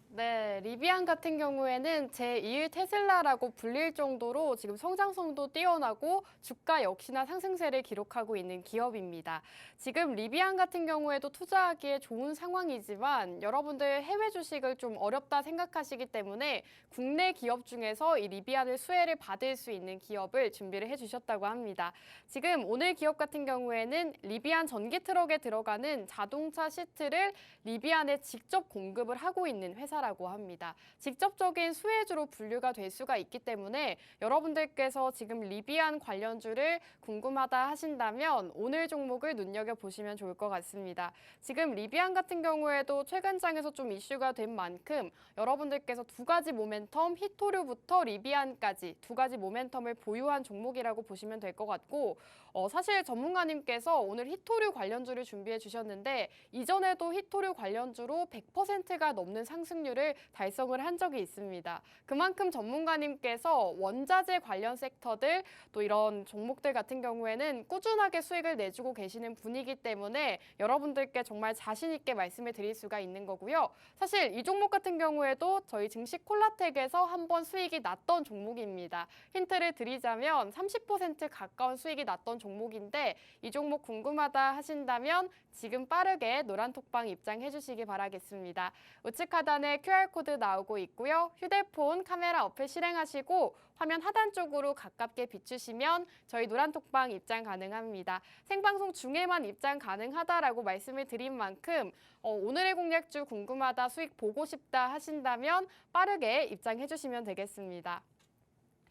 네, 리비안 같은 경우에는 제2의 테슬라라고 불릴 정도로 지금 성장성도 뛰어나고 주가 역시나 상승세를 기록하고 있는 기업입니다. 지금 리비안 같은 경우에도 투자하기에 좋은 상황이지만 여러분들 해외 주식을 좀 어렵다 생각하시기 때문에 국내 기업 중에서 이 리비안을 수혜를 받을 수 있는 기업을 준비를 해주셨다고 합니다. 지금 오늘 기업 같은 경우에는 리비안 전기 트럭에 들어가는 자동차 시트를 리비안에 직접 공급을 하고 있는 회사라고 합니다. 직접적인 수혜주로 분류가 될 수가 있기 때문에 여러분들께서 지금 리비안 관련주를 궁금하다 하신다면 오늘 종목을 눈여겨보시면 좋을 것 같습니다. 지금 리비안 같은 경우에도 최근장에서 좀 이슈가 된 만큼 여러분들께서 두 가지 모멘텀, 히토류부터 리비안까지 두 가지 모멘텀을 보유한 종목이라고 보시면 될 것 같고, 사실 전문가님께서 오늘 히토류 관련주를 준비해 주셨는데 이전에도 히토류 관련주로 100%가 넘는 상승률을 달성을 한 적이 있습니다. 그만큼 전문가님께서 원자재 관련 섹터들 또 이런 종목들 같은 경우에는 꾸준하게 수익을 내주고 계시는 분이기 때문에 여러분들께 정말 자신 있게 말씀을 드릴 수가 있는 거고요. 사실 이 종목 같은 경우에도 저희 증시 콜라텍에서 한번 수익이 났던 종목입니다. 힌트를 드리자면 30% 가까운 수익이 났던 종목인데 이 종목 궁금하다 하신다면 지금 빠르게 노란톡방 입장해 주시기 바라겠습니다. 우측 하단에 QR코드 나오고 있고요. 휴대폰 카메라 어플 실행하시고 화면 하단 쪽으로 가깝게 비추시면 저희 노란톡방 입장 가능합니다. 생방송 중에만 입장 가능하다라고 말씀을 드린 만큼 오늘의 공략주 궁금하다, 수익 보고 싶다 하신다면 빠르게 입장해 주시면 되겠습니다.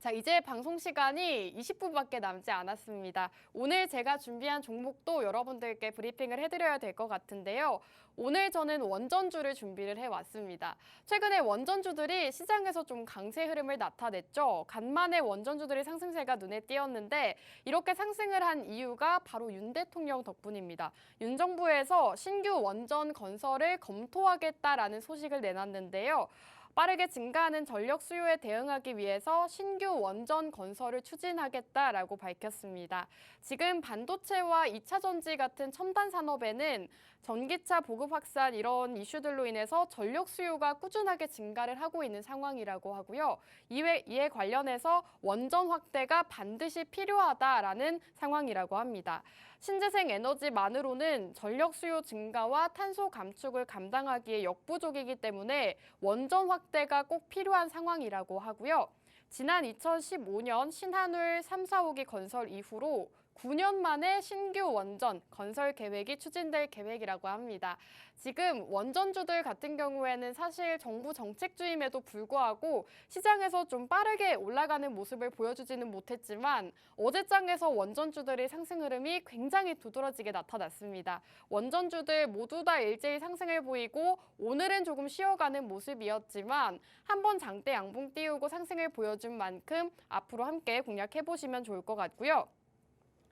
자, 이제 방송 시간이 20분밖에 남지 않았습니다. 오늘 제가 준비한 종목도 여러분들께 브리핑을 해드려야 될 것 같은데요. 오늘 저는 원전주를 준비를 해왔습니다. 최근에 원전주들이 시장에서 좀 강세 흐름을 나타냈죠. 간만에 원전주들의 상승세가 눈에 띄었는데 이렇게 상승을 한 이유가 바로 윤 대통령 덕분입니다. 윤 정부에서 신규 원전 건설을 검토하겠다라는 소식을 내놨는데요. 빠르게 증가하는 전력 수요에 대응하기 위해서 신규 원전 건설을 추진하겠다라고 밝혔습니다. 지금 반도체와 2차 전지 같은 첨단 산업에는 전기차 보급 확산 이런 이슈들로 인해서 전력 수요가 꾸준하게 증가를 하고 있는 상황이라고 하고요. 이에 관련해서 원전 확대가 반드시 필요하다라는 상황이라고 합니다. 신재생 에너지만으로는 전력 수요 증가와 탄소 감축을 감당하기에 역부족이기 때문에 원전 확대가 꼭 필요한 상황이라고 하고요. 지난 2015년 신한울 3, 4호기 건설 이후로 9년 만에 신규 원전 건설 계획이 추진될 계획이라고 합니다. 지금 원전주들 같은 경우에는 사실 정부 정책주임에도 불구하고 시장에서 좀 빠르게 올라가는 모습을 보여주지는 못했지만 어제장에서 원전주들의 상승 흐름이 굉장히 두드러지게 나타났습니다. 원전주들 모두 다 일제히 상승을 보이고 오늘은 조금 쉬어가는 모습이었지만 한번 장대 양봉 띄우고 상승을 보여준 만큼 앞으로 함께 공략해보시면 좋을 것 같고요.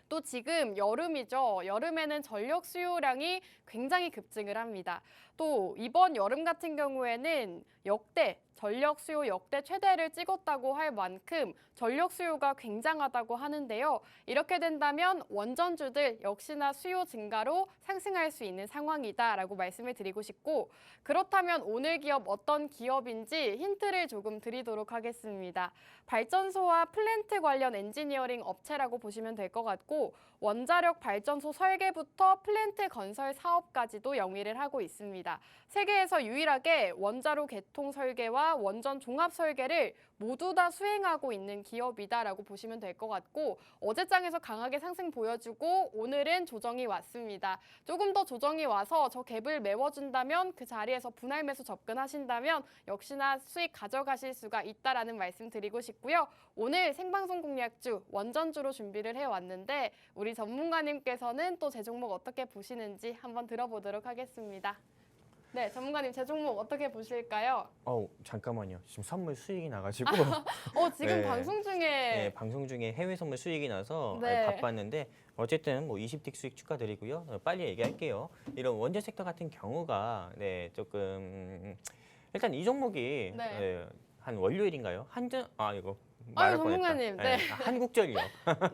또 지금 여름이죠. 여름에는 전력 수요량이 굉장히 급증을 합니다. 또 이번 여름 같은 경우에는 전력 수요 역대 최대를 찍었다고 할 만큼 전력 수요가 굉장하다고 하는데요. 이렇게 된다면 원전주들 역시나 수요 증가로 상승할 수 있는 상황이다라고 말씀을 드리고 싶고 그렇다면 오늘 기업 어떤 기업인지 힌트를 조금 드리도록 하겠습니다. 발전소와 플랜트 관련 엔지니어링 업체라고 보시면 될 것 같고 원자력 발전소 설계부터 플랜트 건설 사업까지도 영위를 하고 있습니다. 세계에서 유일하게 원자로 개통 설계와 원전 종합 설계를 모두 다 수행하고 있는 기업이다라고 보시면 될 것 같고 어제장에서 강하게 상승 보여주고 오늘은 조정이 왔습니다. 조금 더 조정이 와서 저 갭을 메워준다면 그 자리에서 분할 매수 접근하신다면 역시나 수익 가져가실 수가 있다라는 말씀 드리고 싶고요. 오늘 생방송 공략주 원전주로 준비를 해왔는데 우리 전문가님께서는 또 제 종목 어떻게 보시는지 한번 들어보도록 하겠습니다. 네, 전문가님 제 종목 어떻게 보실까요? 잠깐만요. 지금 선물 수익이 나가지고 지금 네. 방송 중에 네, 방송 중에 해외 선물 수익이 나서 네. 바빴는데 어쨌든 뭐 20틱 수익 축하드리고요. 빨리 얘기할게요. 이런 원전 섹터 같은 경우가 조금 일단 이 종목이 네. 한 월요일인가요? 이거 아유, 말할 뻔했다. 전문가님, 네. 한국전력.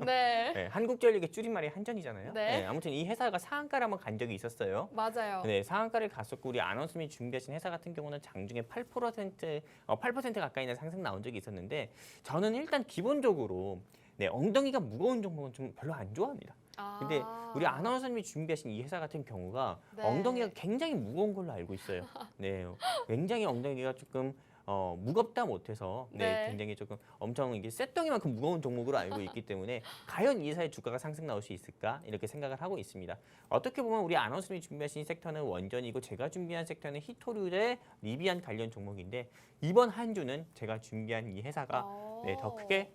네. 네, 한국전력의 줄임말이 한전이잖아요. 네. 아무튼 이 회사가 상한가를 한번 간 적이 있었어요. 맞아요. 네, 상한가를 갔었고 우리 아나운서님이 준비하신 회사 같은 경우는 장중에 8% 가까이나 상승 나온 적이 있었는데 저는 일단 기본적으로 엉덩이가 무거운 종목은 좀 별로 안 좋아합니다. 근데 우리 아나운서님이 준비하신 이 회사 같은 경우가 네. 엉덩이가 굉장히 무거운 걸로 알고 있어요. 네, 굉장히 엉덩이가 조금 무겁다 못해서 네. 굉장히 조금 엄청 이게 쇳덩이만큼 무거운 종목으로 알고 있기 때문에 과연 이 회사의 주가가 상승 나올 수 있을까 이렇게 생각을 하고 있습니다. 어떻게 보면 우리 아나운서님이 준비하신 섹터는 원전이고 제가 준비한 섹터는 히토류의 리비안 관련 종목인데 이번 한 주는 제가 준비한 이 회사가 더 크게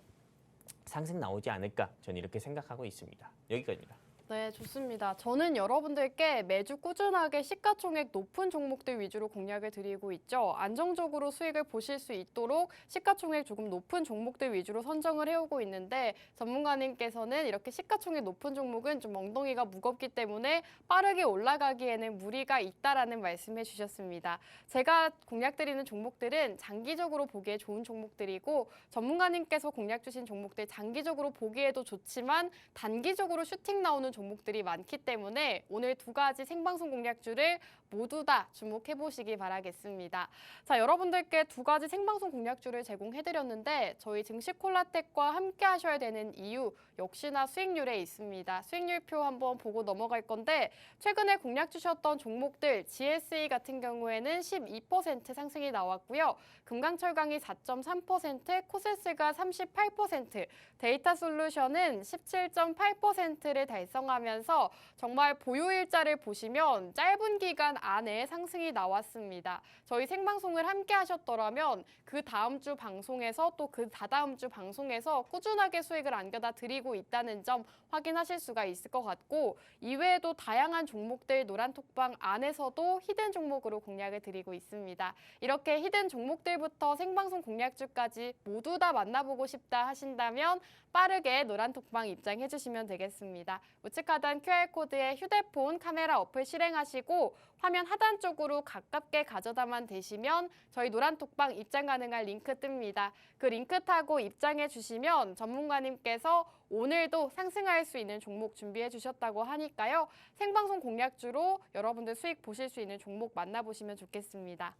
상승 나오지 않을까 저는 이렇게 생각하고 있습니다. 여기까지입니다. 네, 좋습니다. 저는 여러분들께 매주 꾸준하게 시가총액 높은 종목들 위주로 공략을 드리고 있죠. 안정적으로 수익을 보실 수 있도록 시가총액 조금 높은 종목들 위주로 선정을 해오고 있는데 전문가님께서는 이렇게 시가총액 높은 종목은 좀 엉덩이가 무겁기 때문에 빠르게 올라가기에는 무리가 있다라는 말씀해 주셨습니다. 제가 공략드리는 종목들은 장기적으로 보기에 좋은 종목들이고 전문가님께서 공략 주신 종목들 장기적으로 보기에도 좋지만 단기적으로 슈팅 나오는 종목들이 많기 때문에 오늘 두 가지 생방송 공략주를 모두 다 주목해 보시기 바라겠습니다. 자, 여러분들께 두 가지 생방송 공략주를 제공해드렸는데 저희 증시콜라텍과 함께 하셔야 되는 이유 역시나 수익률에 있습니다. 수익률표 한번 보고 넘어갈 건데 최근에 공략 주셨던 종목들 GSE 같은 경우에는 12% 상승이 나왔고요. 금강철강이 4.3%, 코세스가 38%, 데이터솔루션은 17.8%를 달성 결정하면서 정말 보유 일자를 보시면 짧은 기간 안에 상승이 나왔습니다. 저희 생방송을 함께 하셨더라면 그 다음 주 방송에서 또 그 다다음 주 방송에서 꾸준하게 수익을 안겨다 드리고 있다는 점 확인하실 수가 있을 것 같고, 이외에도 다양한 종목들 노란톡방 안에서도 히든 종목으로 공략을 드리고 있습니다. 이렇게 히든 종목들부터 생방송 공략주까지 모두 다 만나보고 싶다 하신다면 빠르게 노란톡방 입장해 주시면 되겠습니다. 우측 하단 QR코드에 휴대폰 카메라 어플 실행하시고 화면 하단 쪽으로 가깝게 가져다만 대시면 저희 노란톡방 입장 가능한 링크 뜹니다. 그 링크 타고 입장해 주시면 전문가님께서 오늘도 상승할 수 있는 종목 준비해 주셨다고 하니까요. 생방송 공략주로 여러분들 수익 보실 수 있는 종목 만나보시면 좋겠습니다.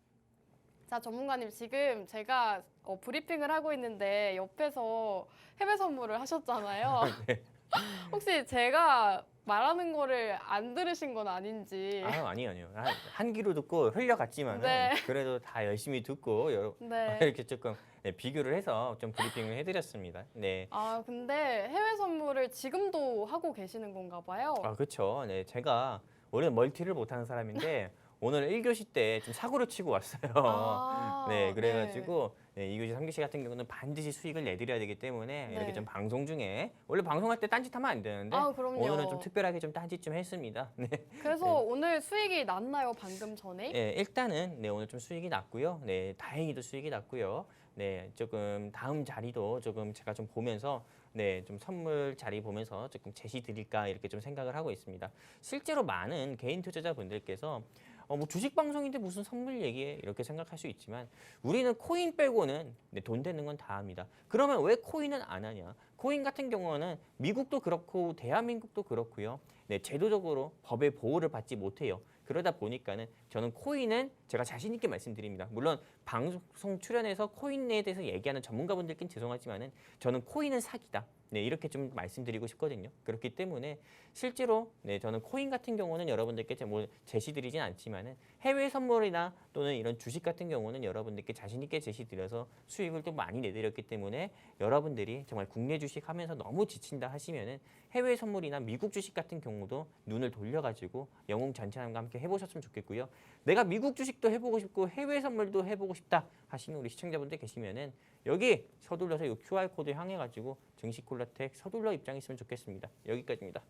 자, 전문가님, 지금 제가 브리핑을 하고 있는데 옆에서 해외 선물을 하셨잖아요. 네. 혹시 제가 말하는 거를 안 들으신 건 아닌지. 아니요. 한 귀로 듣고 흘려갔지만은 네. 그래도 다 열심히 듣고 네. 이렇게 조금 비교를 해서 좀 브리핑을 해드렸습니다. 네. 근데 해외 선물을 지금도 하고 계시는 건가 봐요. 그렇죠. 네, 제가 원래 멀티를 못하는 사람인데 오늘 1교시 때 좀 사고를 치고 왔어요. 네, 그래가지고 네, 2교시, 3교시 같은 경우는 반드시 수익을 내드려야 되기 때문에 네. 이렇게 좀 방송 중에 원래 방송할 때 딴짓하면 안 되는데 그럼요. 오늘은 좀 특별하게 좀 딴짓 좀 했습니다. 네. 그래서 네. 오늘 수익이 났나요, 방금 전에? 네, 일단은 네, 오늘 좀 수익이 났고요. 네, 다행히도 수익이 났고요. 네, 조금 다음 자리도 조금 제가 좀 보면서 네, 좀 선물 자리 보면서 조금 제시 드릴까 이렇게 좀 생각을 하고 있습니다. 실제로 많은 개인 투자자분들께서 뭐 주식 방송인데 무슨 선물 얘기해 이렇게 생각할 수 있지만 우리는 코인 빼고는 네, 돈 되는 건 다 합니다. 그러면 왜 코인은 안 하냐? 코인 같은 경우는 미국도 그렇고 대한민국도 그렇고요. 네, 제도적으로 법의 보호를 받지 못해요. 그러다 보니까는 저는 코인은 제가 자신 있게 말씀드립니다. 물론 방송 출연해서 코인에 대해서 얘기하는 전문가분들께는 죄송하지만은 저는 코인은 사기다. 네, 이렇게 좀 말씀드리고 싶거든요. 그렇기 때문에 실제로 네, 저는 코인 같은 경우는 여러분들께 뭐 제시드리진 않지만은 해외 선물이나 또는 이런 주식 같은 경우는 여러분들께 자신 있게 제시드려서 수익을 또 많이 내드렸기 때문에 여러분들이 정말 국내 주식 하면서 너무 지친다 하시면은 해외 선물이나 미국 주식 같은 경우도 눈을 돌려가지고 영웅 전체남과 함께 해보셨으면 좋겠고요. 내가 미국 주식도 해보고 싶고 해외 선물도 해보고 싶다 하시는 우리 시청자분들 계시면은 여기 서둘러서 이 QR코드 향해가지고 증시콜라텍 서둘러 입장했으면 좋겠습니다. 여기까지입니다.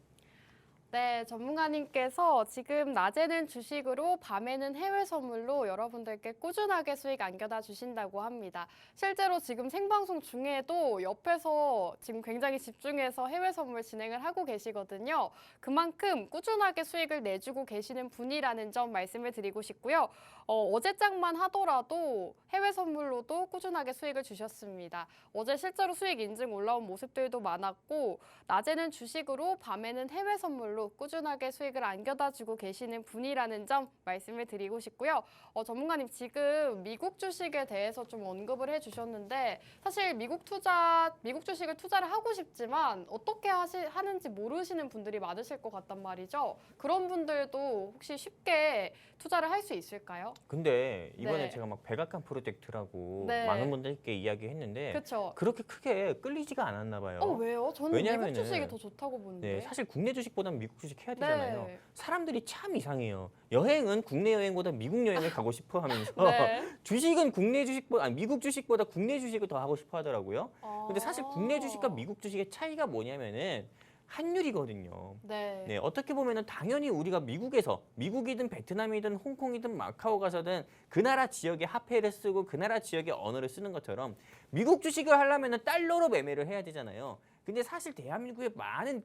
네, 전문가님께서 지금 낮에는 주식으로 밤에는 해외 선물로 여러분들께 꾸준하게 수익 안겨다 주신다고 합니다. 실제로 지금 생방송 중에도 옆에서 지금 굉장히 집중해서 해외 선물 진행을 하고 계시거든요. 그만큼 꾸준하게 수익을 내주고 계시는 분이라는 점 말씀을 드리고 싶고요. 어제장만 하더라도 해외 선물로도 꾸준하게 수익을 주셨습니다. 어제 실제로 수익 인증 올라온 모습들도 많았고 낮에는 주식으로 밤에는 해외 선물로 꾸준하게 수익을 안겨다 주고 계시는 분이라는 점 말씀을 드리고 싶고요. 전문가님, 지금 미국 주식에 대해서 좀 언급을 해주셨는데 사실 미국 주식을 투자를 하고 싶지만 어떻게 하는지 모르시는 분들이 많으실 것 같단 말이죠. 그런 분들도 혹시 쉽게 투자를 할 수 있을까요? 근데 이번에 네. 제가 막 백악관 프로젝트라고 네. 많은 분들께 이야기했는데 그렇죠. 그렇게 크게 끌리지가 않았나 봐요. 왜요? 저는 왜냐면은 미국 주식이 더 좋다고 보는데. 네, 사실 국내 주식보다는 미국 주식 해야 되잖아요. 네. 사람들이 참 이상해요. 여행은 국내 여행보다 미국 여행을 가고 싶어 하면서 네. 주식은 미국 주식보다 국내 주식을 더 하고 싶어 하더라고요. 근데 사실 국내 주식과 미국 주식의 차이가 뭐냐면은 환율이거든요. 네. 네, 어떻게 보면은 당연히 우리가 미국이든 베트남이든 홍콩이든 마카오 가서든 그 나라 지역의 화폐를 쓰고 그 나라 지역의 언어를 쓰는 것처럼 미국 주식을 하려면은 달러로 매매를 해야 되잖아요. 근데 사실 대한민국의 많은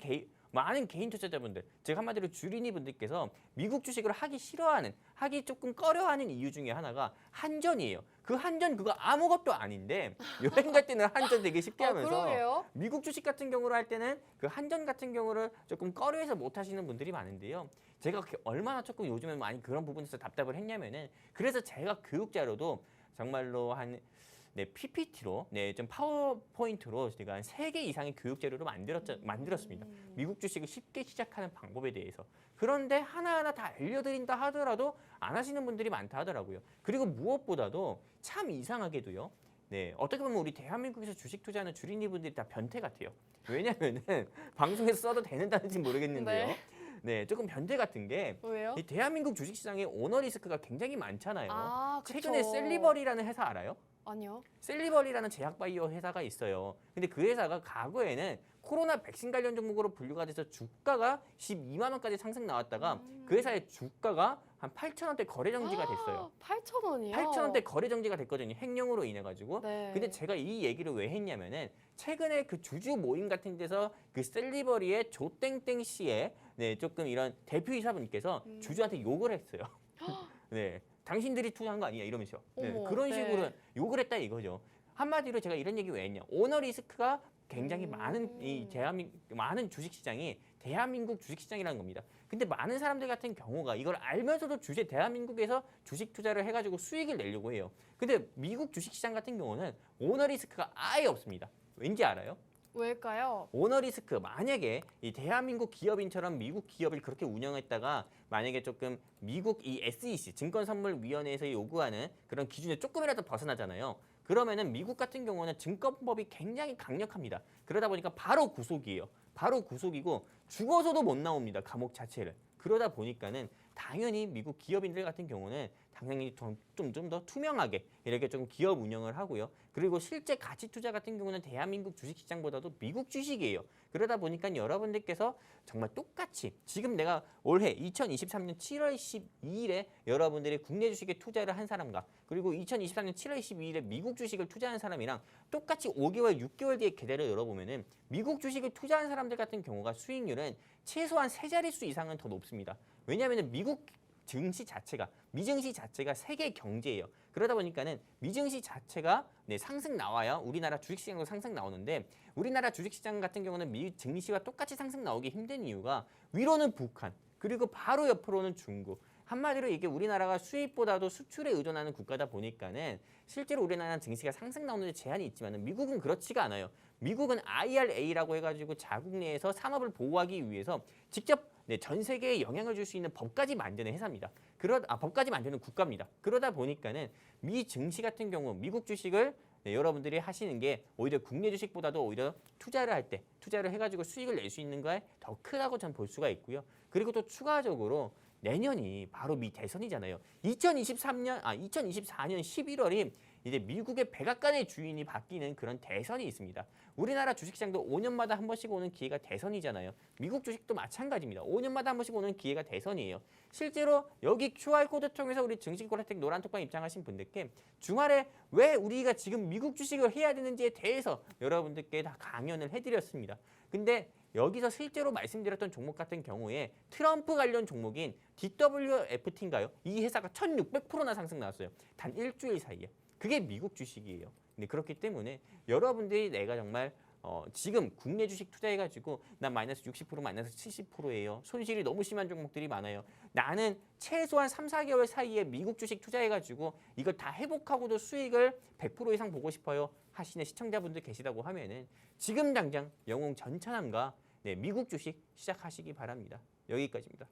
개인 투자자분들, 즉 한마디로 주린이 분들께서 미국 주식을 하기 조금 꺼려하는 이유 중에 하나가 한전이에요. 그 한전 그거 아무것도 아닌데 여행 갈 때는 한전 되게 쉽게 하면서 그러게요. 미국 주식 같은 경우를 할 때는 그 한전 같은 경우를 조금 꺼려해서 못 하시는 분들이 많은데요. 제가 얼마나 조금 요즘에 많이 그런 부분에서 답답을 했냐면은 그래서 제가 교육 자료도 정말로 PPT로 좀 파워포인트로 제가 한 3개 이상의 교육 자료를 만들었습니다. 미국 주식을 쉽게 시작하는 방법에 대해서. 그런데 하나하나 다 알려드린다 하더라도 안 하시는 분들이 많다 하더라고요. 그리고 무엇보다도 참 이상하게도요. 네, 어떻게 보면 우리 대한민국에서 주식 투자하는 주린이분들이 다 변태 같아요. 왜냐면은 방송에서 써도 되는지 모르겠는데요. 네. 네, 조금 변태 같은 게 왜요? 이 대한민국 주식시장에 오너 리스크가 굉장히 많잖아요. 아, 그쵸. 최근에 셀리버리라는 회사 알아요? 아니요. 셀리버리라는 제약바이오 회사가 있어요. 근데 그 회사가 과거에는 코로나 백신 관련 종목으로 분류가 돼서 주가가 12만 원까지 상승 나왔다가 그 회사의 주가가 한 8천 원대 거래 정지가 됐어요. 8,000원이요? 8천 원대 거래 정지가 됐거든요. 횡령으로 인해 가지고. 네. 근데 제가 이 얘기를 왜 했냐면은 최근에 그 주주 모임 같은 데서 그 셀리버리의 조땡땡 씨의 네, 조금 이런 대표이사분께서 주주한테 욕을 했어요. 네. 당신들이 투자한 거 아니야 이러면서. 네, 어머, 그런 네. 식으로 욕을 했다 이거죠. 한마디로 제가 이런 얘기 왜 했냐. 오너 리스크가 굉장히 많은 이 많은 주식 시장이 대한민국 주식 시장이라는 겁니다. 근데 많은 사람들 같은 경우가 이걸 알면서도 대한민국에서 주식 투자를 해가지고 수익을 내려고 해요. 근데 미국 주식 시장 같은 경우는 오너 리스크가 아예 없습니다. 왠지 알아요? 왜일까요? 오너 리스크 만약에 이 대한민국 기업인처럼 미국 기업을 그렇게 운영했다가 만약에 조금 미국 이 SEC 증권선물위원회에서 요구하는 그런 기준에 조금이라도 벗어나잖아요. 그러면은 미국 같은 경우는 증권법이 굉장히 강력합니다. 그러다 보니까 바로 구속이에요. 바로 구속이고 죽어서도 못 나옵니다. 감옥 자체를. 그러다 보니까는 당연히 미국 기업인들 같은 경우는 당연히 좀 더 투명하게 이렇게 좀 기업 운영을 하고요. 그리고 실제 가치 투자 같은 경우는 대한민국 주식시장보다도 미국 주식이에요. 그러다 보니까 여러분들께서 정말 똑같이 지금 내가 올해 2023년 7월 12일에 여러분들이 국내 주식에 투자를 한 사람과 그리고 2023년 7월 12일에 미국 주식을 투자한 사람이랑 똑같이 5개월, 6개월 뒤에 계좌를 열어보면은 미국 주식을 투자한 사람들 같은 경우가 수익률은 최소한 3자릿수 이상은 더 높습니다. 왜냐하면 미국 증시 자체가 미증시 자체가 세계 경제예요. 그러다 보니까는 미증시 자체가 상승 나와야 우리나라 주식시장도 상승 나오는데 우리나라 주식시장 같은 경우는 미 증시와 똑같이 상승 나오기 힘든 이유가 위로는 북한 그리고 바로 옆으로는 중국. 한마디로 이게 우리나라가 수입보다도 수출에 의존하는 국가다 보니까는 실제로 우리나라는 증시가 상승 나오는 데 제한이 있지만 미국은 그렇지가 않아요. 미국은 IRA라고 해가지고 자국 내에서 산업을 보호하기 위해서 직접 전 세계에 영향을 줄 수 있는 법까지 만드는 회사입니다. 법까지 만드는 국가입니다. 그러다 보니까는 미 증시 같은 경우 미국 주식을 여러분들이 하시는 게 오히려 국내 주식보다도 오히려 투자를 해가지고 수익을 낼 수 있는 거에 더 크다고 전 볼 수가 있고요. 그리고 또 추가적으로 내년이 바로 미 대선이잖아요. 2024년 11월이 이제 미국의 백악관의 주인이 바뀌는 그런 대선이 있습니다. 우리나라 주식시장도 5년마다 한 번씩 오는 기회가 대선이잖아요. 미국 주식도 마찬가지입니다. 5년마다 한 번씩 오는 기회가 대선이에요. 실제로 여기 QR코드 통해서 우리 증시콜라텍 노란톡방 입장하신 분들께 주말에 왜 우리가 지금 미국 주식을 해야 되는지에 대해서 여러분들께 다 강연을 해드렸습니다. 근데 여기서 실제로 말씀드렸던 종목 같은 경우에 트럼프 관련 종목인 DWFT인가요? 이 회사가 1600%나 상승 나왔어요. 단 일주일 사이에. 그게 미국 주식이에요. 근데 그렇기 때문에 여러분들이 내가 정말 지금 국내 주식 투자해가지고 난 마이너스 60% 마이너스 70%예요. 손실이 너무 심한 종목들이 많아요. 나는 최소한 3, 4개월 사이에 미국 주식 투자해가지고 이걸 다 회복하고도 수익을 100% 이상 보고 싶어요 하시는 시청자분들 계시다고 하면은 지금 당장 영웅 전차남과 미국 주식 시작하시기 바랍니다. 여기까지입니다.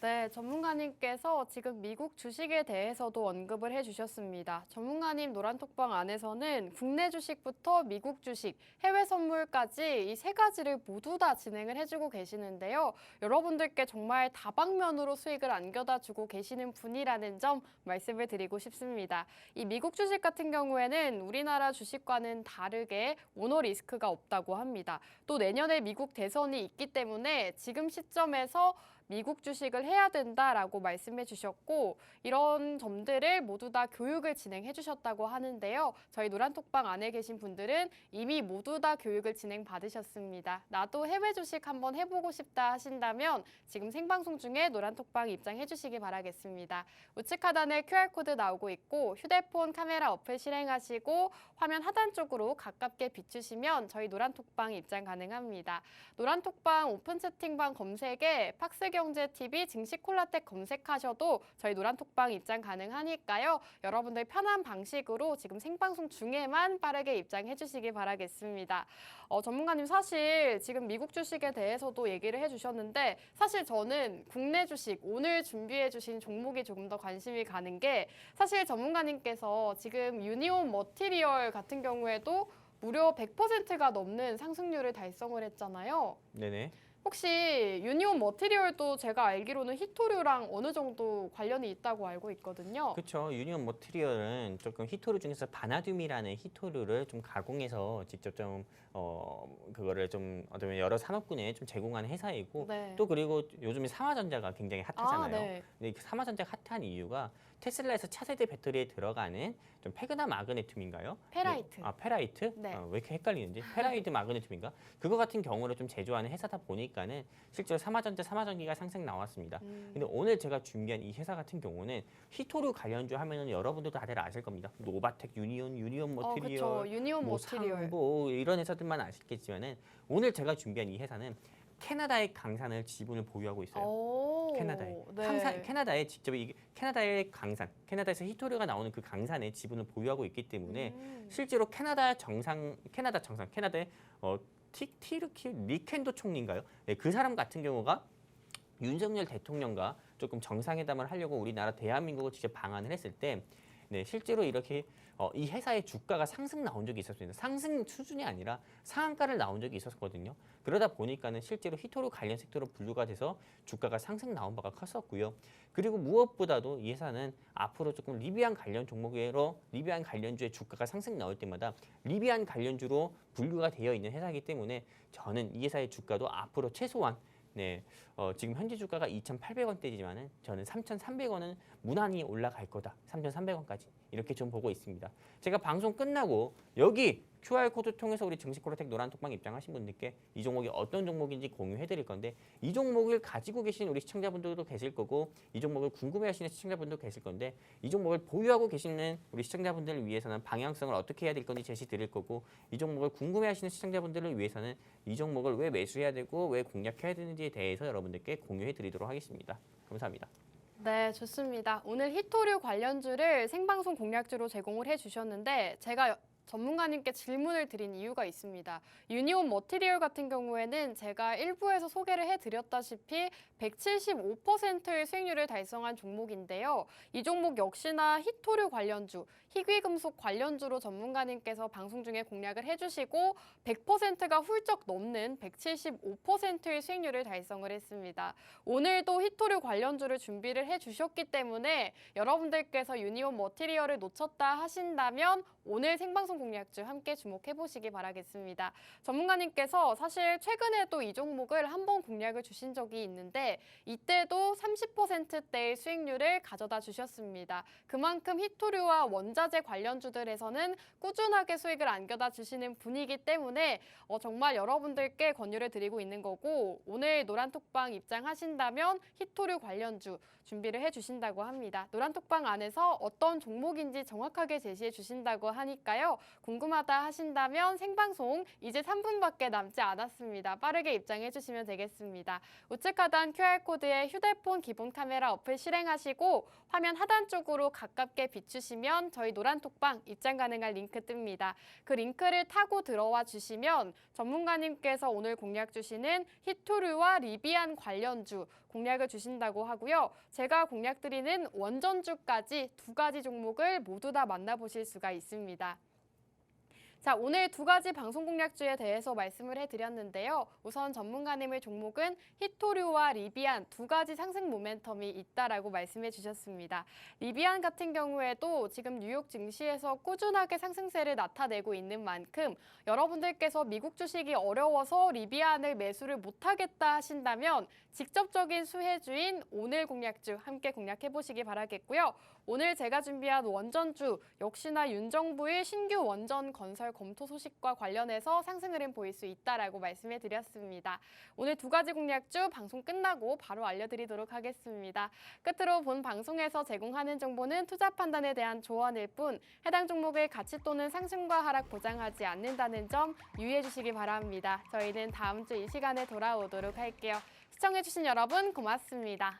네, 전문가님께서 지금 미국 주식에 대해서도 언급을 해주셨습니다. 전문가님 노란톡방 안에서는 국내 주식부터 미국 주식, 해외 선물까지 이 3가지를 모두 다 진행을 해주고 계시는데요. 여러분들께 정말 다방면으로 수익을 안겨다 주고 계시는 분이라는 점 말씀을 드리고 싶습니다. 이 미국 주식 같은 경우에는 우리나라 주식과는 다르게 오너 리스크가 없다고 합니다. 또 내년에 미국 대선이 있기 때문에 지금 시점에서 미국 주식을 해야 된다라고 말씀해 주셨고 이런 점들을 모두 다 교육을 진행해 주셨다고 하는데요. 저희 노란톡방 안에 계신 분들은 이미 모두 다 교육을 진행 받으셨습니다. 나도 해외 주식 한번 해보고 싶다 하신다면 지금 생방송 중에 노란톡방 입장해 주시기 바라겠습니다. 우측 하단에 QR코드 나오고 있고 휴대폰 카메라 어플 실행하시고 화면 하단 쪽으로 가깝게 비추시면 저희 노란톡방 입장 가능합니다. 노란톡방 오픈 채팅방 검색에 팍스경제TV 증시콜라텍 검색하셔도 저희 노란톡방 입장 가능하니까요. 여러분들 편한 방식으로 지금 생방송 중에만 빠르게 입장해 주시기 바라겠습니다. 전문가님 사실 지금 미국 주식에 대해서도 얘기를 해주셨는데 사실 저는 국내 주식 오늘 준비해 주신 종목이 조금 더 관심이 가는 게 사실 전문가님께서 지금 유니온 머티리얼 같은 경우에도 무려 100%가 넘는 상승률을 달성을 했잖아요. 네네. 혹시 유니온 머티리얼도 제가 알기로는 히토류랑 어느 정도 관련이 있다고 알고 있거든요. 그렇죠. 유니온 머티리얼은 조금 히토류 중에서 바나듐이라는 히토류를 좀 가공해서 직접 좀 그거를 좀 어떻게 보면 여러 산업군에 좀 제공하는 회사이고 네. 또 그리고 요즘에 삼화전자가 굉장히 핫하잖아요. 네. 근데 그 삼화전자가 핫한 이유가 테슬라에서 차세대 배터리에 들어가는 좀 페그나 마그네슘인가요? 페라이트. 아 페라이트? 네. 왜 이렇게 헷갈리는지? 페라이트 마그네슘인가? 그거 같은 경우를 좀 제조하는 회사다 보니까는 실제로 삼화전자, 삼화전기가 상승 나왔습니다. 근데 오늘 제가 준비한 이 회사 같은 경우는 히토류 관련주 하면은 여러분들도 다들 아실 겁니다. 노바텍, 유니온 머티리얼, 그렇죠. 유니온 뭐 머티리얼. 상보 이런 회사들만 아시겠지만은 오늘 제가 준비한 이 회사는 캐나다의 강산을 지분을 보유하고 있어요. 오, 캐나다에. 네. 캐나다에 직접 캐나다의 강산, 캐나다에서 히토류가 나오는 그 강산에 지분을 보유하고 있기 때문에 실제로 캐나다의 티르키 리켄도 총리인가요? 네, 그 사람 같은 경우가 윤석열 대통령과 조금 정상회담을 하려고 우리나라 대한민국을 직접 방한을 했을 때 네, 실제로 이렇게 이 회사의 주가가 상승 나온 적이 있었습니다. 상승 수준이 아니라 상한가를 나온 적이 있었거든요. 그러다 보니까는 실제로 히토류 관련 섹터로 분류가 돼서 주가가 상승 나온 바가 컸었고요. 그리고 무엇보다도 이 회사는 앞으로 조금 리비안 관련 종목으로 리비안 관련주의 주가가 상승 나올 때마다 리비안 관련주로 분류가 되어 있는 회사이기 때문에 저는 이 회사의 주가도 앞으로 최소한 지금 현재 주가가 2,800원대지만은 저는 3,300원은 무난히 올라갈 거다. 3,300원까지 이렇게 좀 보고 있습니다. 제가 방송 끝나고 여기 QR코드 통해서 우리 증시콜라텍 노란톡방 입장하신 분들께 이 종목이 어떤 종목인지 공유해 드릴 건데 이 종목을 가지고 계신 우리 시청자분들도 계실 거고 이 종목을 궁금해하시는 시청자분도 계실 건데 이 종목을 보유하고 계시는 우리 시청자분들을 위해서는 방향성을 어떻게 해야 될 건지 제시 드릴 거고 이 종목을 궁금해하시는 시청자분들을 위해서는 이 종목을 왜 매수해야 되고 왜 공략해야 되는지에 대해서 여러분들께 공유해 드리도록 하겠습니다. 감사합니다. 네, 좋습니다. 오늘 히토류 관련주를 생방송 공략주로 제공을 해주셨는데 제가 전문가님께 질문을 드린 이유가 있습니다. 유니온 머티리얼 같은 경우에는 제가 일부에서 소개를 해드렸다시피 175%의 수익률을 달성한 종목인데요. 이 종목 역시나 히토류 관련주, 희귀금속 관련주로 전문가님께서 방송 중에 공략을 해주시고 100%가 훌쩍 넘는 175%의 수익률을 달성을 했습니다. 오늘도 히토류 관련주를 준비를 해주셨기 때문에 여러분들께서 유니온 머티리얼을 놓쳤다 하신다면 오늘 생방송 공략주 함께 주목해 보시기 바라겠습니다. 전문가님께서 사실 최근에도 이 종목을 한번 공략을 주신 적이 있는데 이때도 30%대의 수익률을 가져다 주셨습니다. 그만큼 히토류와 원자재 관련주들에서는 꾸준하게 수익을 안겨다 주시는 분이기 때문에 정말 여러분들께 권유를 드리고 있는 거고 오늘 노란톡방 입장하신다면 히토류 관련주 준비를 해주신다고 합니다. 노란톡방 안에서 어떤 종목인지 정확하게 제시해 주신다고 하니까요. 궁금하다 하신다면 생방송 이제 3분밖에 남지 않았습니다. 빠르게 입장해 주시면 되겠습니다. 우측 하단 QR코드에 휴대폰 기본 카메라 어플 실행하시고 화면 하단 쪽으로 가깝게 비추시면 저희 노란톡방 입장 가능한 링크 뜹니다. 그 링크를 타고 들어와 주시면 전문가님께서 오늘 공략 주시는 히토류와 리비안 관련주 공략을 주신다고 하고요. 제가 공략 드리는 원전주까지 두 가지 종목을 모두 다 만나보실 수가 있습니다. 자, 오늘 두 가지 방송 공략주에 대해서 말씀을 해드렸는데요. 우선 전문가님의 종목은 히토류와 리비안 두 가지 상승 모멘텀이 있다라고 말씀해 주셨습니다. 리비안 같은 경우에도 지금 뉴욕 증시에서 꾸준하게 상승세를 나타내고 있는 만큼 여러분들께서 미국 주식이 어려워서 리비안을 매수를 못하겠다 하신다면 직접적인 수혜주인 오늘 공략주 함께 공략해 보시기 바라겠고요. 오늘 제가 준비한 원전주 역시나 윤 정부의 신규 원전 건설 검토 소식과 관련해서 상승 흐름 보일 수 있다라고 말씀해 드렸습니다. 오늘 두 가지 공략주 방송 끝나고 바로 알려드리도록 하겠습니다. 끝으로 본 방송에서 제공하는 정보는 투자 판단에 대한 조언일 뿐 해당 종목의 가치 또는 상승과 하락 보장하지 않는다는 점 유의해 주시기 바랍니다. 저희는 다음 주 이 시간에 돌아오도록 할게요. 시청해주신 여러분 고맙습니다.